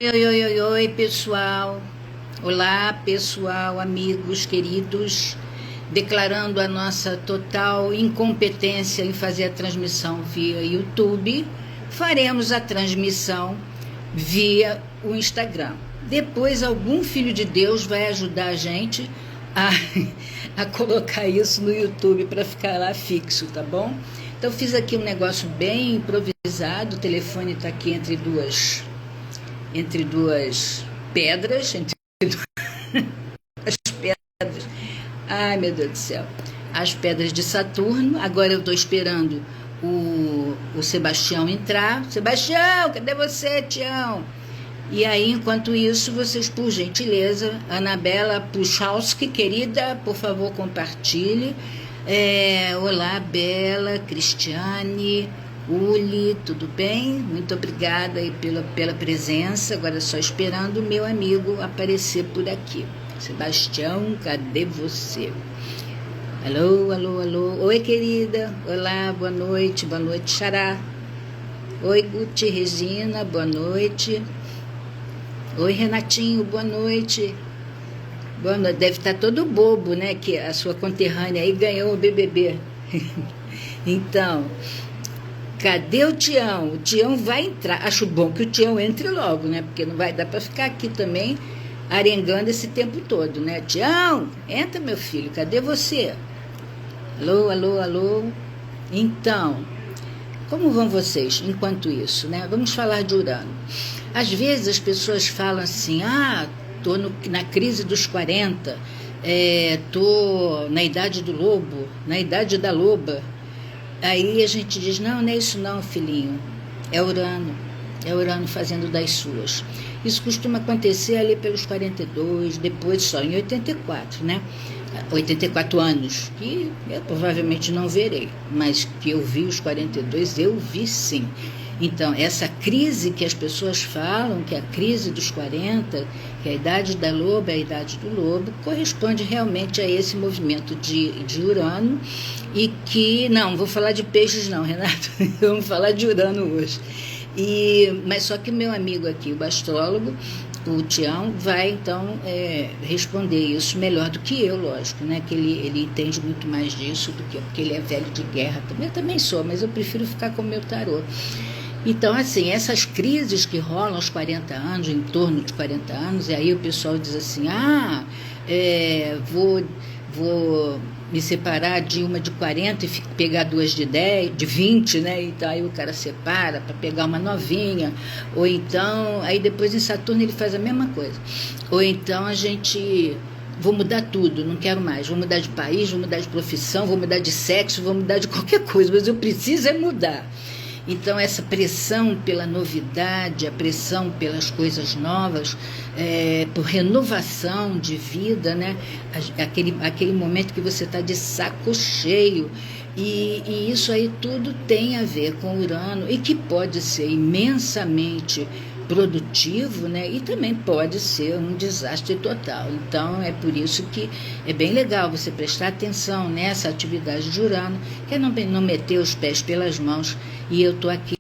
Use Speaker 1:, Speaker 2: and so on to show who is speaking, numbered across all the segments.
Speaker 1: Oi, oi, oi, oi, pessoal. Olá, pessoal, amigos queridos. Declarando a nossa total incompetência em fazer a transmissão via YouTube, faremos a transmissão via o Instagram. Depois, algum filho de Deus vai ajudar a gente a, a colocar isso no YouTube para ficar lá fixo, tá bom? Então, fiz aqui um negócio bem improvisado. O telefone está aqui entre duas pedras, entre as pedras. Ai, meu Deus do céu. As pedras de Saturno. Agora eu estou esperando o Sebastião entrar. Sebastião, cadê você, Tião? E aí, enquanto isso, vocês, por gentileza, Anabela Puchalski, querida, por favor, compartilhe. Olá, Bela, Cristiane, Uli, tudo bem? Muito obrigada aí pela presença. Agora só esperando o meu amigo aparecer por aqui. Sebastião, cadê você? Alô, alô, alô. Oi, querida. Olá, boa noite, Xará. Oi, Guti, Regina, boa noite. Oi, Renatinho, boa noite. Boa noite. Deve estar todo bobo, né? Que a sua conterrânea aí ganhou o BBB. Então, cadê o Tião? O Tião vai entrar. Acho bom que o Tião entre logo, né? Porque não vai dar para ficar aqui também arengando esse tempo todo, né? Tião, entra, meu filho. Cadê você? Alô, alô, alô. Então, como vão vocês enquanto isso, né? Vamos falar de Urano. Às vezes as pessoas falam assim, tô na crise dos 40, tô na idade do lobo, na idade da loba. Aí a gente diz, não é isso não, filhinho, é Urano fazendo das suas. Isso costuma acontecer ali pelos 42, depois só em 84, né? 84 anos, que eu provavelmente não verei, mas que eu vi os 42, eu vi sim. Então, essa crise que as pessoas falam, que é a crise dos 40, que é a idade da loba, é a idade do lobo, corresponde realmente a esse movimento de Urano, e que, não vou falar de peixes não, Renato, vamos falar de Urano hoje. Mas só que o meu amigo aqui, o astrólogo, o Tião, vai então responder isso melhor do que eu, lógico, né? Que ele entende muito mais disso do que eu, porque ele é velho de guerra também. Eu também sou, mas eu prefiro ficar com o meu tarô. Então, assim, essas crises que rolam aos 40 anos, em torno de 40 anos, e aí o pessoal diz assim, vou me separar de uma de 40 e pegar duas de 10, de 20, né? Então aí o cara separa para pegar uma novinha. Ou então, aí depois em Saturno ele faz a mesma coisa. Ou então vou mudar tudo, não quero mais. Vou mudar de país, vou mudar de profissão, vou mudar de sexo, vou mudar de qualquer coisa, mas eu preciso mudar. Então, essa pressão pela novidade, a pressão pelas coisas novas, por renovação de vida, né? Aquele momento que você está de saco cheio. E isso aí tudo tem a ver com Urano e que pode ser imensamente produtivo, né? E também pode ser um desastre total. Então, é por isso que é bem legal você prestar atenção nessa atividade de Urano, que é não meter os pés pelas mãos. E eu estou aqui.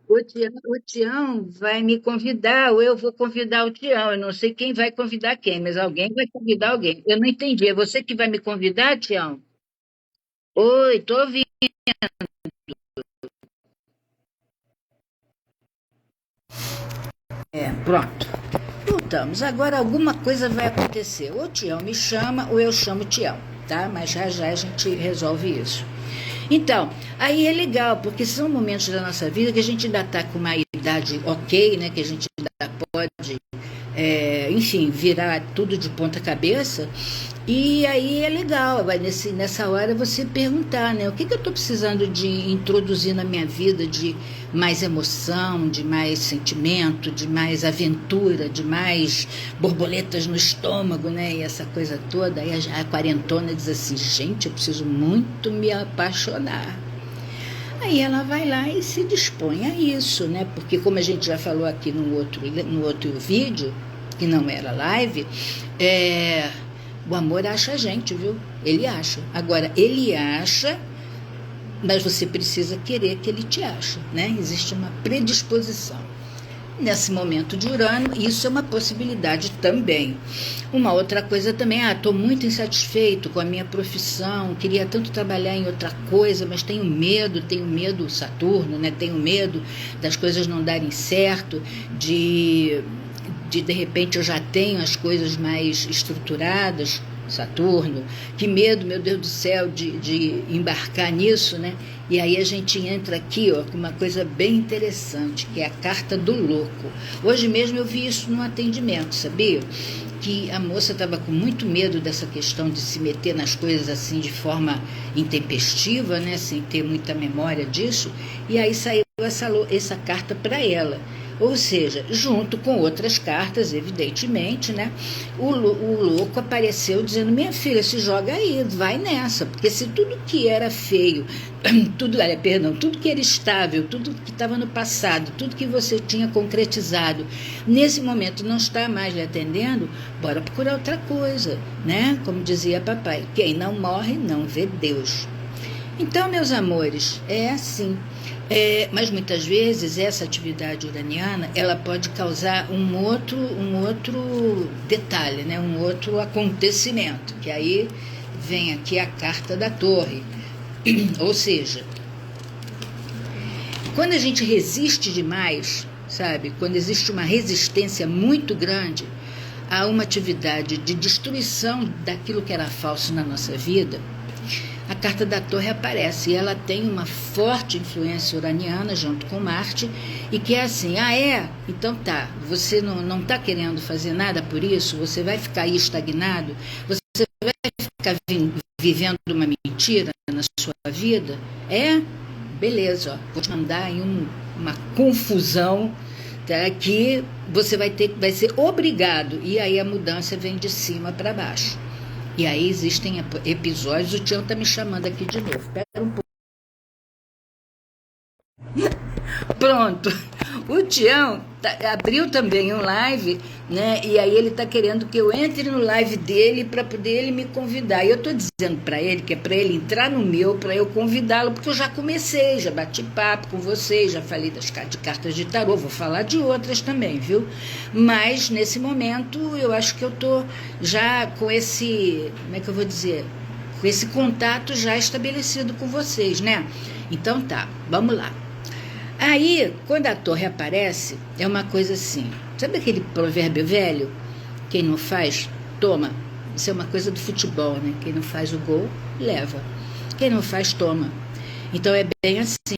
Speaker 1: O Tião vai me convidar, ou eu vou convidar o Tião. Eu não sei quem vai convidar quem, mas alguém vai convidar alguém. Eu não entendi. É você que vai me convidar, Tião? Oi, tô ouvindo. Pronto. Voltamos. Agora alguma coisa vai acontecer. Ou o Tião me chama, ou eu chamo o Tião, tá? Mas já já a gente resolve isso. Então, aí é legal, porque são momentos da nossa vida que a gente ainda está com uma idade ok, né? Que a gente ainda pode, enfim, virar tudo de ponta cabeça. E aí é legal, nessa hora você perguntar, né? O que eu estou precisando de introduzir na minha vida de mais emoção, de mais sentimento, de mais aventura, de mais borboletas no estômago, né? E essa coisa toda. Aí a quarentona diz assim, gente, eu preciso muito me apaixonar. Aí ela vai lá e se dispõe a isso, né? Porque como a gente já falou aqui no outro vídeo, que não era live, o amor acha a gente, viu? Ele acha. Agora, ele acha, mas você precisa querer que ele te ache, né? Existe uma predisposição. Nesse momento de Urano, isso é uma possibilidade também. Uma outra coisa também, estou muito insatisfeito com a minha profissão, queria tanto trabalhar em outra coisa, mas tenho medo, Saturno, né? Tenho medo das coisas não darem certo, de repente eu já tenho as coisas mais estruturadas, Saturno, que medo, meu Deus do céu, de embarcar nisso, né? E aí a gente entra aqui, ó, com uma coisa bem interessante, que é a carta do louco. Hoje mesmo eu vi isso no atendimento, sabia? Que a moça estava com muito medo dessa questão de se meter nas coisas assim de forma intempestiva, né? Sem ter muita memória disso, e aí saiu essa carta para ela. Ou seja, junto com outras cartas, evidentemente, né? O louco apareceu dizendo, minha filha, se joga aí, vai nessa, porque se tudo que era feio, tudo que era estável, tudo que estava no passado, tudo que você tinha concretizado, nesse momento não está mais lhe atendendo, bora procurar outra coisa, né? Como dizia papai, quem não morre não vê Deus. Então, meus amores, é assim. Mas muitas vezes essa atividade uraniana ela pode causar um outro detalhe, né? Um outro acontecimento, que aí vem aqui a carta da torre. Ou seja, quando a gente resiste demais, sabe? Quando existe uma resistência muito grande a uma atividade de destruição daquilo que era falso na nossa vida, a carta da torre aparece e ela tem uma forte influência uraniana junto com Marte e que é assim, então tá, você não está querendo fazer nada por isso, você vai ficar aí estagnado, você vai ficar vivendo uma mentira na sua vida? Beleza, ó, vou te mandar em uma confusão, tá, que você vai ser obrigado, e aí a mudança vem de cima para baixo. E aí existem episódios, o Tião está me chamando aqui de novo. Espera um pouco. Pronto. O Tião abriu também um live, né? E aí ele está querendo que eu entre no live dele para poder ele me convidar. E eu estou dizendo para ele que é para ele entrar no meu, para eu convidá-lo, porque eu já comecei, já bati papo com vocês, já falei de cartas de tarô, vou falar de outras também, viu? Mas nesse momento eu acho que eu estou já com esse, como é que eu vou dizer? Com esse contato já estabelecido com vocês, né? Então tá, vamos lá. Aí, quando a torre aparece, é uma coisa assim. Sabe aquele provérbio velho? Quem não faz, toma. Isso é uma coisa do futebol, né? Quem não faz o gol, leva. Quem não faz, toma. Então, é bem assim.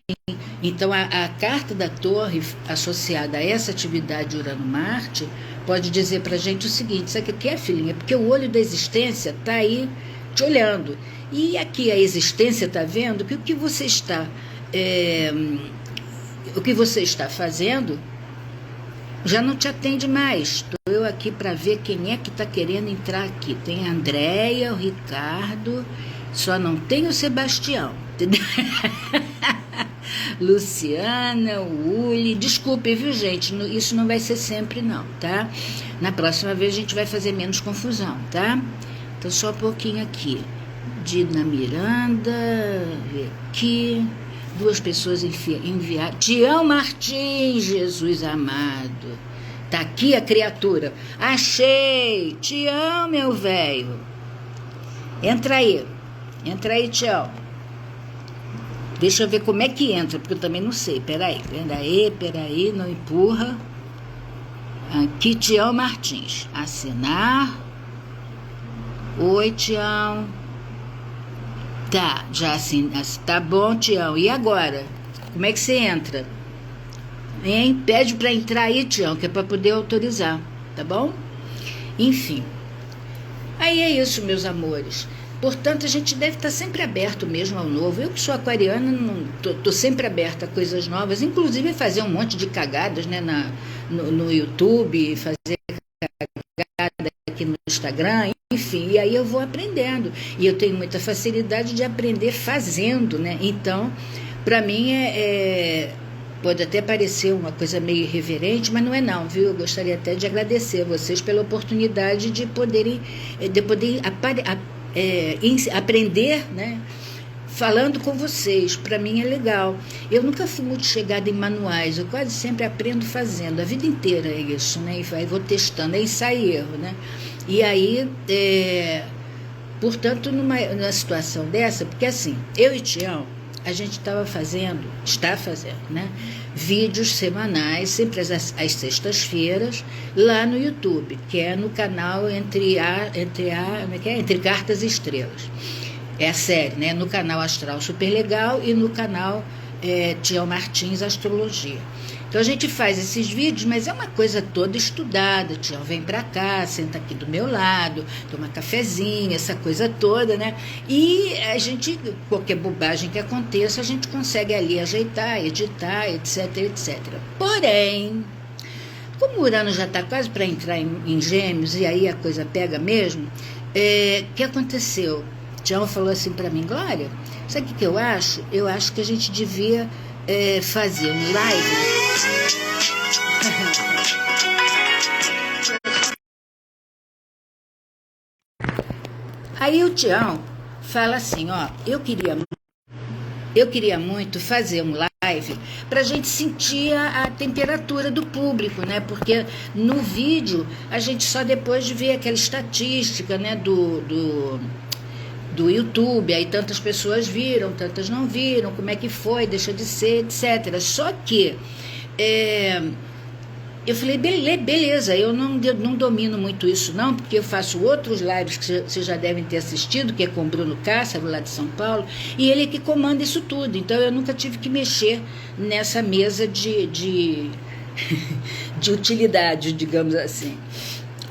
Speaker 1: Então, a carta da torre, associada a essa atividade Urano-Marte, pode dizer pra gente o seguinte, sabe o que é, filhinha? Porque o olho da existência está aí te olhando. E aqui a existência está vendo que o que você está... o que você está fazendo já não te atende mais. Estou eu aqui para ver quem é que está querendo entrar aqui. Tem a Andréia, o Ricardo, só não tem o Sebastião, entendeu? Luciana, o Uli. Desculpe, viu, gente? Isso não vai ser sempre, não, tá? Na próxima vez a gente vai fazer menos confusão, tá? Então, só um pouquinho aqui. Dina Miranda, aqui... 2 pessoas enviaram. Tião Martins, Jesus amado. Tá aqui a criatura. Achei. Tião, meu velho. Entra aí, Tião. Deixa eu ver como é que entra, porque eu também não sei. Peraí, não empurra. Aqui, Tião Martins. Assinar. Oi, Tião. Tá, já assim, tá bom, Tião. E agora? Como é que você entra? Hein? Pede para entrar aí, Tião, que é para poder autorizar, tá bom? Enfim. Aí é isso, meus amores. Portanto, a gente deve estar sempre aberto mesmo ao novo. Eu que sou aquariana, tô sempre aberta a coisas novas, inclusive fazer um monte de cagadas, né, no YouTube, fazer cagada aqui no Instagram, enfim, e aí eu vou aprendendo, e eu tenho muita facilidade de aprender fazendo, né? Então, para mim Pode até parecer uma coisa meio irreverente, mas não é não, viu? Eu gostaria até de agradecer a vocês pela oportunidade de poderem, de poder aprender, né? Falando com vocês, para mim é legal. Eu nunca fui muito chegada em manuais, eu quase sempre aprendo fazendo, a vida inteira é isso, né? E vou testando, é ensaio e erro, né? E aí, portanto, numa situação dessa, porque assim, eu e Tião, a gente está fazendo, né, vídeos semanais, sempre às sextas-feiras, lá no YouTube, que é no canal Entre Cartas e Estrelas. É a série, né? No canal Astral Super Legal e no canal Tião Martins Astrologia. Então a gente faz esses vídeos, mas é uma coisa toda estudada. Tião vem para cá, senta aqui do meu lado, toma cafezinho, essa coisa toda, né? E a gente, qualquer bobagem que aconteça, a gente consegue ali ajeitar, editar, etc, etc. Porém, como o Urano já está quase para entrar em Gêmeos, e aí a coisa pega mesmo, o que aconteceu? Tião falou assim para mim: Glória, sabe o que eu acho? Eu acho que a gente devia fazer um live. Aí o Tião fala assim, ó, eu queria muito fazer um live para a gente sentir a temperatura do público, né? Porque no vídeo a gente só depois de ver aquela estatística, né, do YouTube, aí tantas pessoas viram, tantas não viram, como é que foi, deixa de ser, etc. Só que eu falei, beleza, eu não domino muito isso não, porque eu faço outros lives que vocês já devem ter assistido, que é com o Bruno Cássaro, lá de São Paulo, e ele é que comanda isso tudo, então eu nunca tive que mexer nessa mesa de utilidade, digamos assim.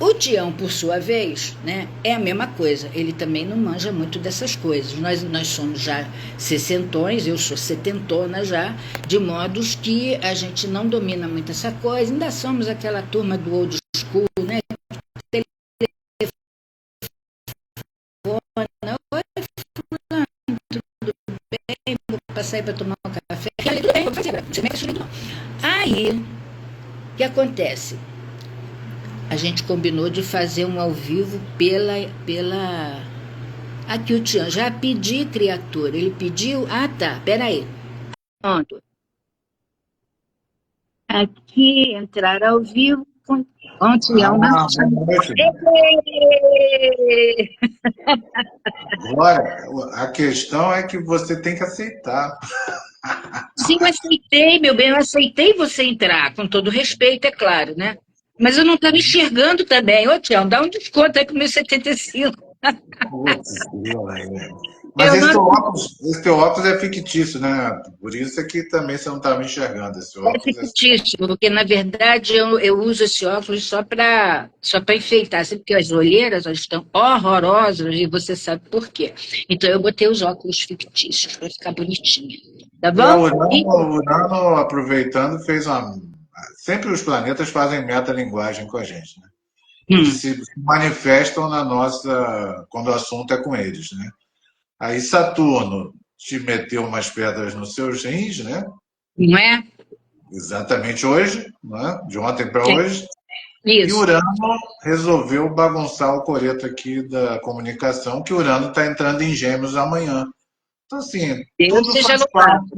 Speaker 1: O Tião, por sua vez, né, é a mesma coisa, ele também não manja muito dessas coisas. Nós somos já sessentões, eu sou setentona já, de modos que a gente não domina muito essa coisa, ainda somos aquela turma do old school, né? Telefone, oi, fulano, tudo bem? Vou passar aí para tomar um café. Tudo bem, vou fazer. Aí, o que acontece? A gente combinou de fazer um ao vivo pela... Aqui o Tião, já pedi, criatura. Ele pediu... Ah, tá, peraí. Pronto. Aqui, entrar ao vivo com o Tião Martins.
Speaker 2: Agora, a questão é que você tem que aceitar.
Speaker 1: Sim, eu aceitei, meu bem, eu aceitei você entrar, com todo respeito, é claro, né? Mas eu não estava enxergando também. Ô, Tião, dá um desconto aí com o meu 75.
Speaker 2: Putz, né? Mas
Speaker 1: Eu
Speaker 2: esse
Speaker 1: não
Speaker 2: teu óculos é fictício, né? Por isso é que também você não estava enxergando. Esse
Speaker 1: é
Speaker 2: óculos é só...
Speaker 1: fictício, porque na verdade eu uso esse óculos só para enfeitar, assim, porque as olheiras elas estão horrorosas e você sabe por quê. Então eu botei os óculos fictícios para ficar bonitinha, tá
Speaker 2: E a
Speaker 1: bom?
Speaker 2: Urano, aproveitando, fez uma. Sempre os planetas fazem metalinguagem com a gente, né? Eles
Speaker 1: Hum,
Speaker 2: se manifestam na nossa. Quando o assunto é com eles, né? Aí Saturno te meteu umas pedras nos seus rins, né?
Speaker 1: não é?
Speaker 2: Exatamente hoje, né? De ontem para
Speaker 1: Sim,
Speaker 2: hoje. E
Speaker 1: isso.
Speaker 2: Urano resolveu bagunçar o coreto aqui da comunicação, que Urano está entrando em Gêmeos amanhã. Então, assim,
Speaker 1: Deus
Speaker 2: tudo
Speaker 1: seja
Speaker 2: faz
Speaker 1: louvado.
Speaker 2: parte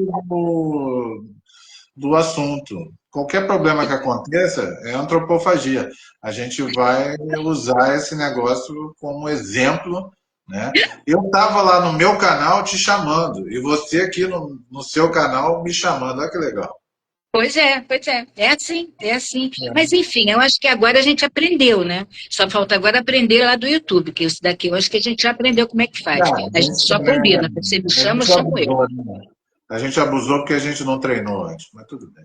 Speaker 2: do assunto. Qualquer problema que aconteça é antropofagia. A gente vai usar esse negócio como exemplo, né? Eu estava lá no meu canal te chamando, e você aqui no seu canal me chamando. Olha que legal.
Speaker 1: Pois é, pois é. É assim, é assim. Mas enfim, eu acho que agora a gente aprendeu, né? Só falta agora aprender lá do YouTube, que isso daqui eu acho que a gente já aprendeu como é que faz.
Speaker 2: Ah,
Speaker 1: A gente só combina. Você me
Speaker 2: a
Speaker 1: chama, eu
Speaker 2: gente
Speaker 1: chamo eu.
Speaker 2: abusou, né? A gente abusou porque a gente não treinou antes, mas tudo bem.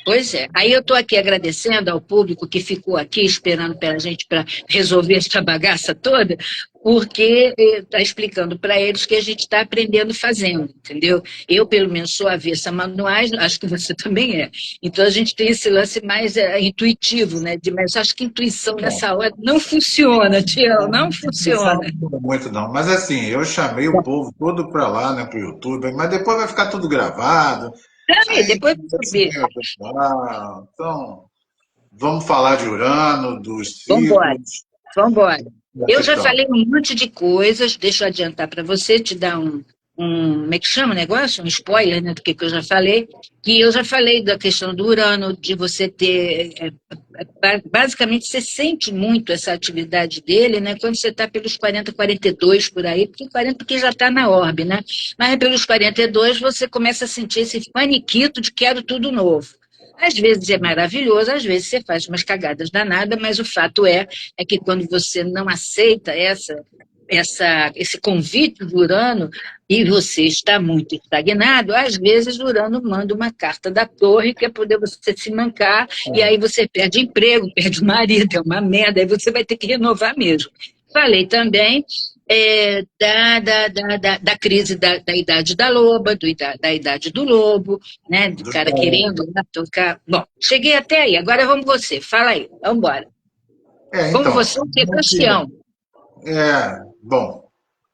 Speaker 1: Pois é. Aí eu estou aqui agradecendo ao público que ficou aqui esperando pela gente para resolver essa bagaça toda, porque está explicando para eles que a gente está aprendendo fazendo, entendeu? Eu, pelo menos, sou avessa a manuais, acho que você também é. Então a gente tem esse lance mais intuitivo, né? Mas acho que intuição nessa hora não funciona, Tião, não
Speaker 2: Isso
Speaker 1: funciona.
Speaker 2: não muda muito, não. Mas assim, eu chamei o povo todo para lá, né, para o YouTube, mas depois vai ficar tudo gravado.
Speaker 1: Aí,
Speaker 2: Aí,
Speaker 1: depois eu
Speaker 2: assim,
Speaker 1: saber.
Speaker 2: então, vamos falar de Urano, dos
Speaker 1: Vamos embora.
Speaker 2: ciclos,
Speaker 1: Vamos embora.
Speaker 2: da
Speaker 1: Eu já
Speaker 2: questão.
Speaker 1: falei um monte de coisas, deixa eu adiantar para você, te dar como é que chama o negócio? Um spoiler, né, do que eu já falei, que eu já falei da questão do Urano, de você ter, basicamente, você sente muito essa atividade dele, né, quando você está pelos 40, 42 por aí, porque 40 porque já está na orbe, né, mas pelos 42 você começa a sentir esse paniquito de quero tudo novo. Às vezes é maravilhoso, às vezes você faz umas cagadas danadas, mas o fato é que quando você não aceita esse convite do Urano e você está muito estagnado, às vezes o Urano manda uma carta da torre que é poder você se mancar e aí você perde emprego, perde o marido, é uma merda, aí você vai ter que renovar mesmo. Falei também da crise da idade da loba, da idade do lobo, né? Do
Speaker 2: Dos
Speaker 1: cara querendo lá, tocar. Bom, cheguei até aí, agora vamos você, fala aí, vamos embora. Como
Speaker 2: então,
Speaker 1: você, Sebastião.
Speaker 2: bom,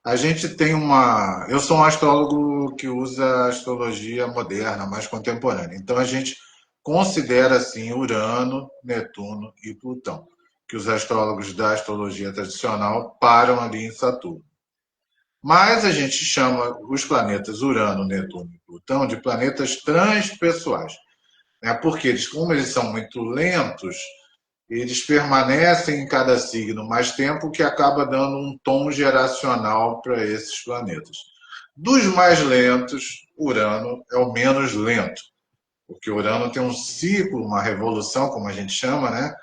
Speaker 2: a gente tem uma. Eu sou um astrólogo que usa a astrologia moderna, mais contemporânea. Então a gente considera assim Urano, Netuno e Plutão, que os astrólogos da astrologia tradicional param ali em Saturno. Mas a gente chama os planetas Urano, Netuno e Plutão de planetas transpessoais, né? Porque eles, como eles são muito lentos, eles permanecem em cada signo mais tempo, o que acaba dando um tom geracional para esses planetas. Dos mais lentos, Urano é o menos lento, porque Urano tem um ciclo, uma revolução, como a gente chama, né,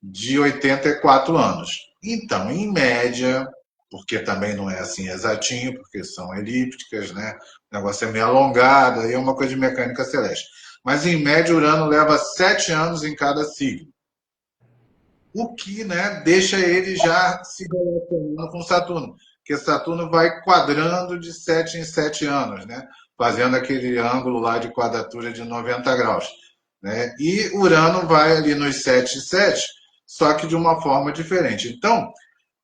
Speaker 2: de 84 anos. Então, em média, porque também não é assim exatinho, porque são elípticas, né? O negócio é meio alongado, aí é uma coisa de mecânica celeste. Mas em média, Urano leva 7 anos em cada signo. O que, né, deixa ele já se relacionando com Saturno, porque Saturno vai quadrando de 7 em 7 anos, né, fazendo aquele ângulo lá de quadratura de 90 graus. Né, e Urano vai ali nos 7 e 7, só que de uma forma diferente. Então,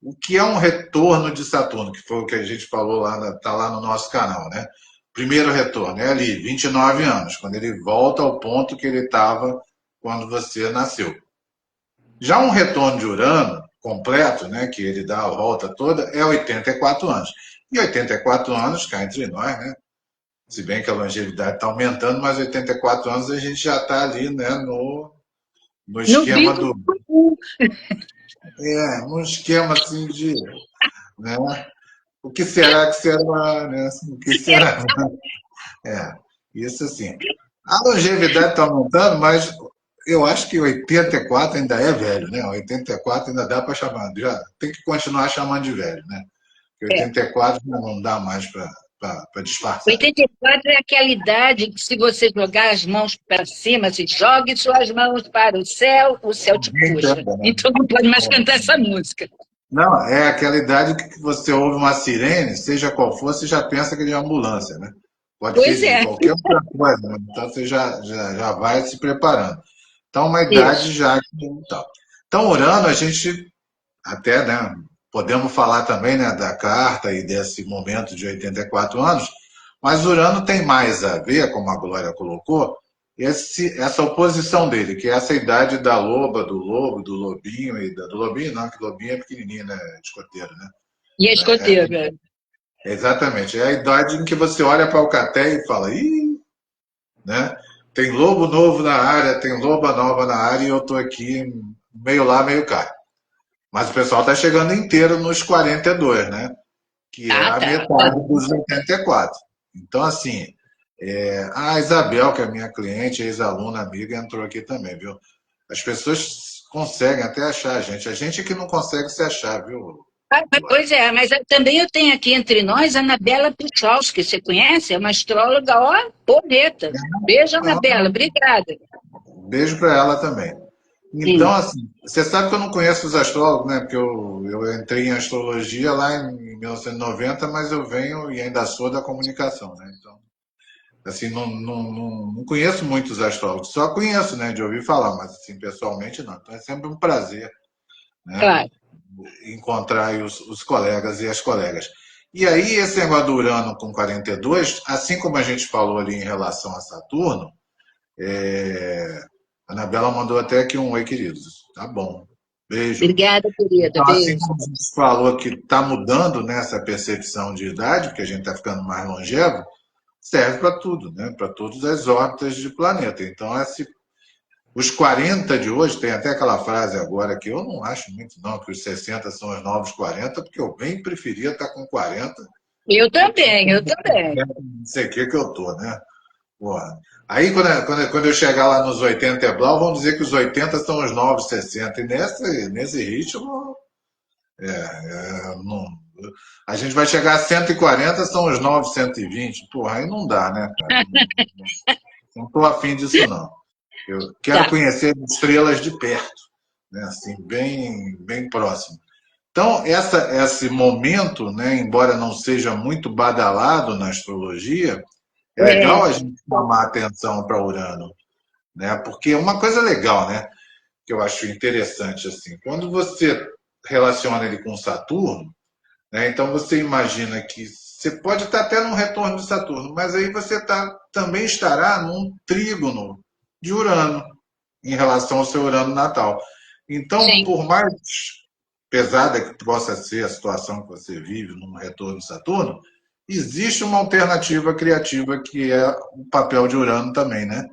Speaker 2: o que é um retorno de Saturno, que foi o que a gente falou lá, está lá no nosso canal, né? Primeiro retorno é ali, 29 anos, quando ele volta ao ponto que ele estava quando você nasceu. Já um retorno de Urano completo, né, que ele dá a volta toda, é 84 anos. E 84 anos, cá entre nós, né, se bem que a longevidade está aumentando, mas 84 anos a gente já está ali, né, no
Speaker 1: No
Speaker 2: esquema
Speaker 1: bico
Speaker 2: do.
Speaker 1: do cu.
Speaker 2: No esquema assim de. Né, o que será que será? Né, o que será? É, isso assim. A longevidade está aumentando, mas eu acho que 84 ainda é velho, né? 84 ainda dá para chamar. Já tem que continuar chamando de velho, né? Porque
Speaker 1: É.
Speaker 2: 84 não dá mais para disfarçar.
Speaker 1: 84 é aquela idade que, se você jogar as mãos para cima, se jogue suas mãos para o céu te
Speaker 2: Bem
Speaker 1: puxa.
Speaker 2: tempo, né?
Speaker 1: Então não pode mais cantar essa música.
Speaker 2: Não, é aquela idade que você ouve uma sirene, seja qual for, você já pensa que é de ambulância, né? Pode ser
Speaker 1: Pois
Speaker 2: de
Speaker 1: é,
Speaker 2: qualquer outra coisa, né? Então você já vai se preparando. Então, uma idade
Speaker 1: isso.
Speaker 2: já. Então, Urano, a gente até, né, podemos falar também, né, da carta e desse momento de 84 anos, mas Urano tem mais a ver, como a Glória colocou, essa oposição dele, que é essa idade da loba, do lobo, do lobinho, do lobinho não, que lobinho é pequenininho, né, escoteiro, né?
Speaker 1: E a escoteira.
Speaker 2: Exatamente, é a idade em que você olha para o Alcatel e fala, ih, né, tem lobo novo na área, tem loba nova na área e eu estou aqui meio lá, meio cá. Mas o pessoal está chegando inteiro nos 42, né? Que é
Speaker 1: Ah,
Speaker 2: a
Speaker 1: tá.
Speaker 2: metade dos 84. Então, assim, a Isabel, que é minha cliente, ex-aluna, amiga, entrou aqui também, viu? As pessoas conseguem até achar a gente é que não consegue se achar, viu, Glória?
Speaker 1: Pois é, mas também eu tenho aqui entre nós a Anabela Pichowski, você conhece? É uma astróloga, ó, bonita. Beijo, Anabela, obrigada.
Speaker 2: Beijo para ela também. Então,
Speaker 1: Sim.
Speaker 2: assim, você sabe que eu não conheço os astrólogos, né? Porque eu entrei em astrologia lá em 1990, mas eu venho e ainda sou da comunicação, né? Então, assim, não conheço muitos astrólogos, só conheço, né, de ouvir falar, mas assim, pessoalmente não. Então é sempre um prazer, né,
Speaker 1: Claro.
Speaker 2: encontrar aí os colegas e as colegas. E aí, esse negócio do Urano com 42, assim como a gente falou ali em relação a Saturno, a Anabela mandou até aqui um oi, queridos. Tá bom. Beijo.
Speaker 1: Obrigada, querida.
Speaker 2: Então, assim
Speaker 1: Beijo.
Speaker 2: como a gente falou que está mudando nessa percepção de idade, porque a gente está ficando mais longevo, serve para tudo, né? Para todas as órbitas de planeta. Então, os 40 de hoje, tem até aquela frase agora que eu não acho muito, não, que os 60 são os novos 40, porque eu bem preferia estar com 40
Speaker 1: Eu
Speaker 2: do que
Speaker 1: também, eu também.
Speaker 2: não sei o que eu tô, né? Porra. Aí, quando eu chegar lá nos 80 é blau, vão dizer que os 80 são os novos 60. E nesse ritmo, não, a gente vai chegar a 140, são os novos 120. Porra, aí não dá, né, cara? Não estou afim disso, não. Eu quero
Speaker 1: Tá.
Speaker 2: conhecer estrelas de perto, né? Assim, bem, bem próximo. Então, esse momento, né, embora não seja muito badalado na astrologia, é legal
Speaker 1: É,
Speaker 2: a gente chamar atenção para Urano, né? Porque é uma coisa legal, né, que eu acho interessante assim, quando você relaciona ele com Saturno, né? Então você imagina que você pode estar até num retorno de Saturno, mas aí você também estará num trígono de Urano em relação ao seu Urano natal. Então,
Speaker 1: sim.
Speaker 2: por mais pesada que possa ser a situação que você vive num retorno de Saturno, existe uma alternativa criativa que é o papel de Urano também, né?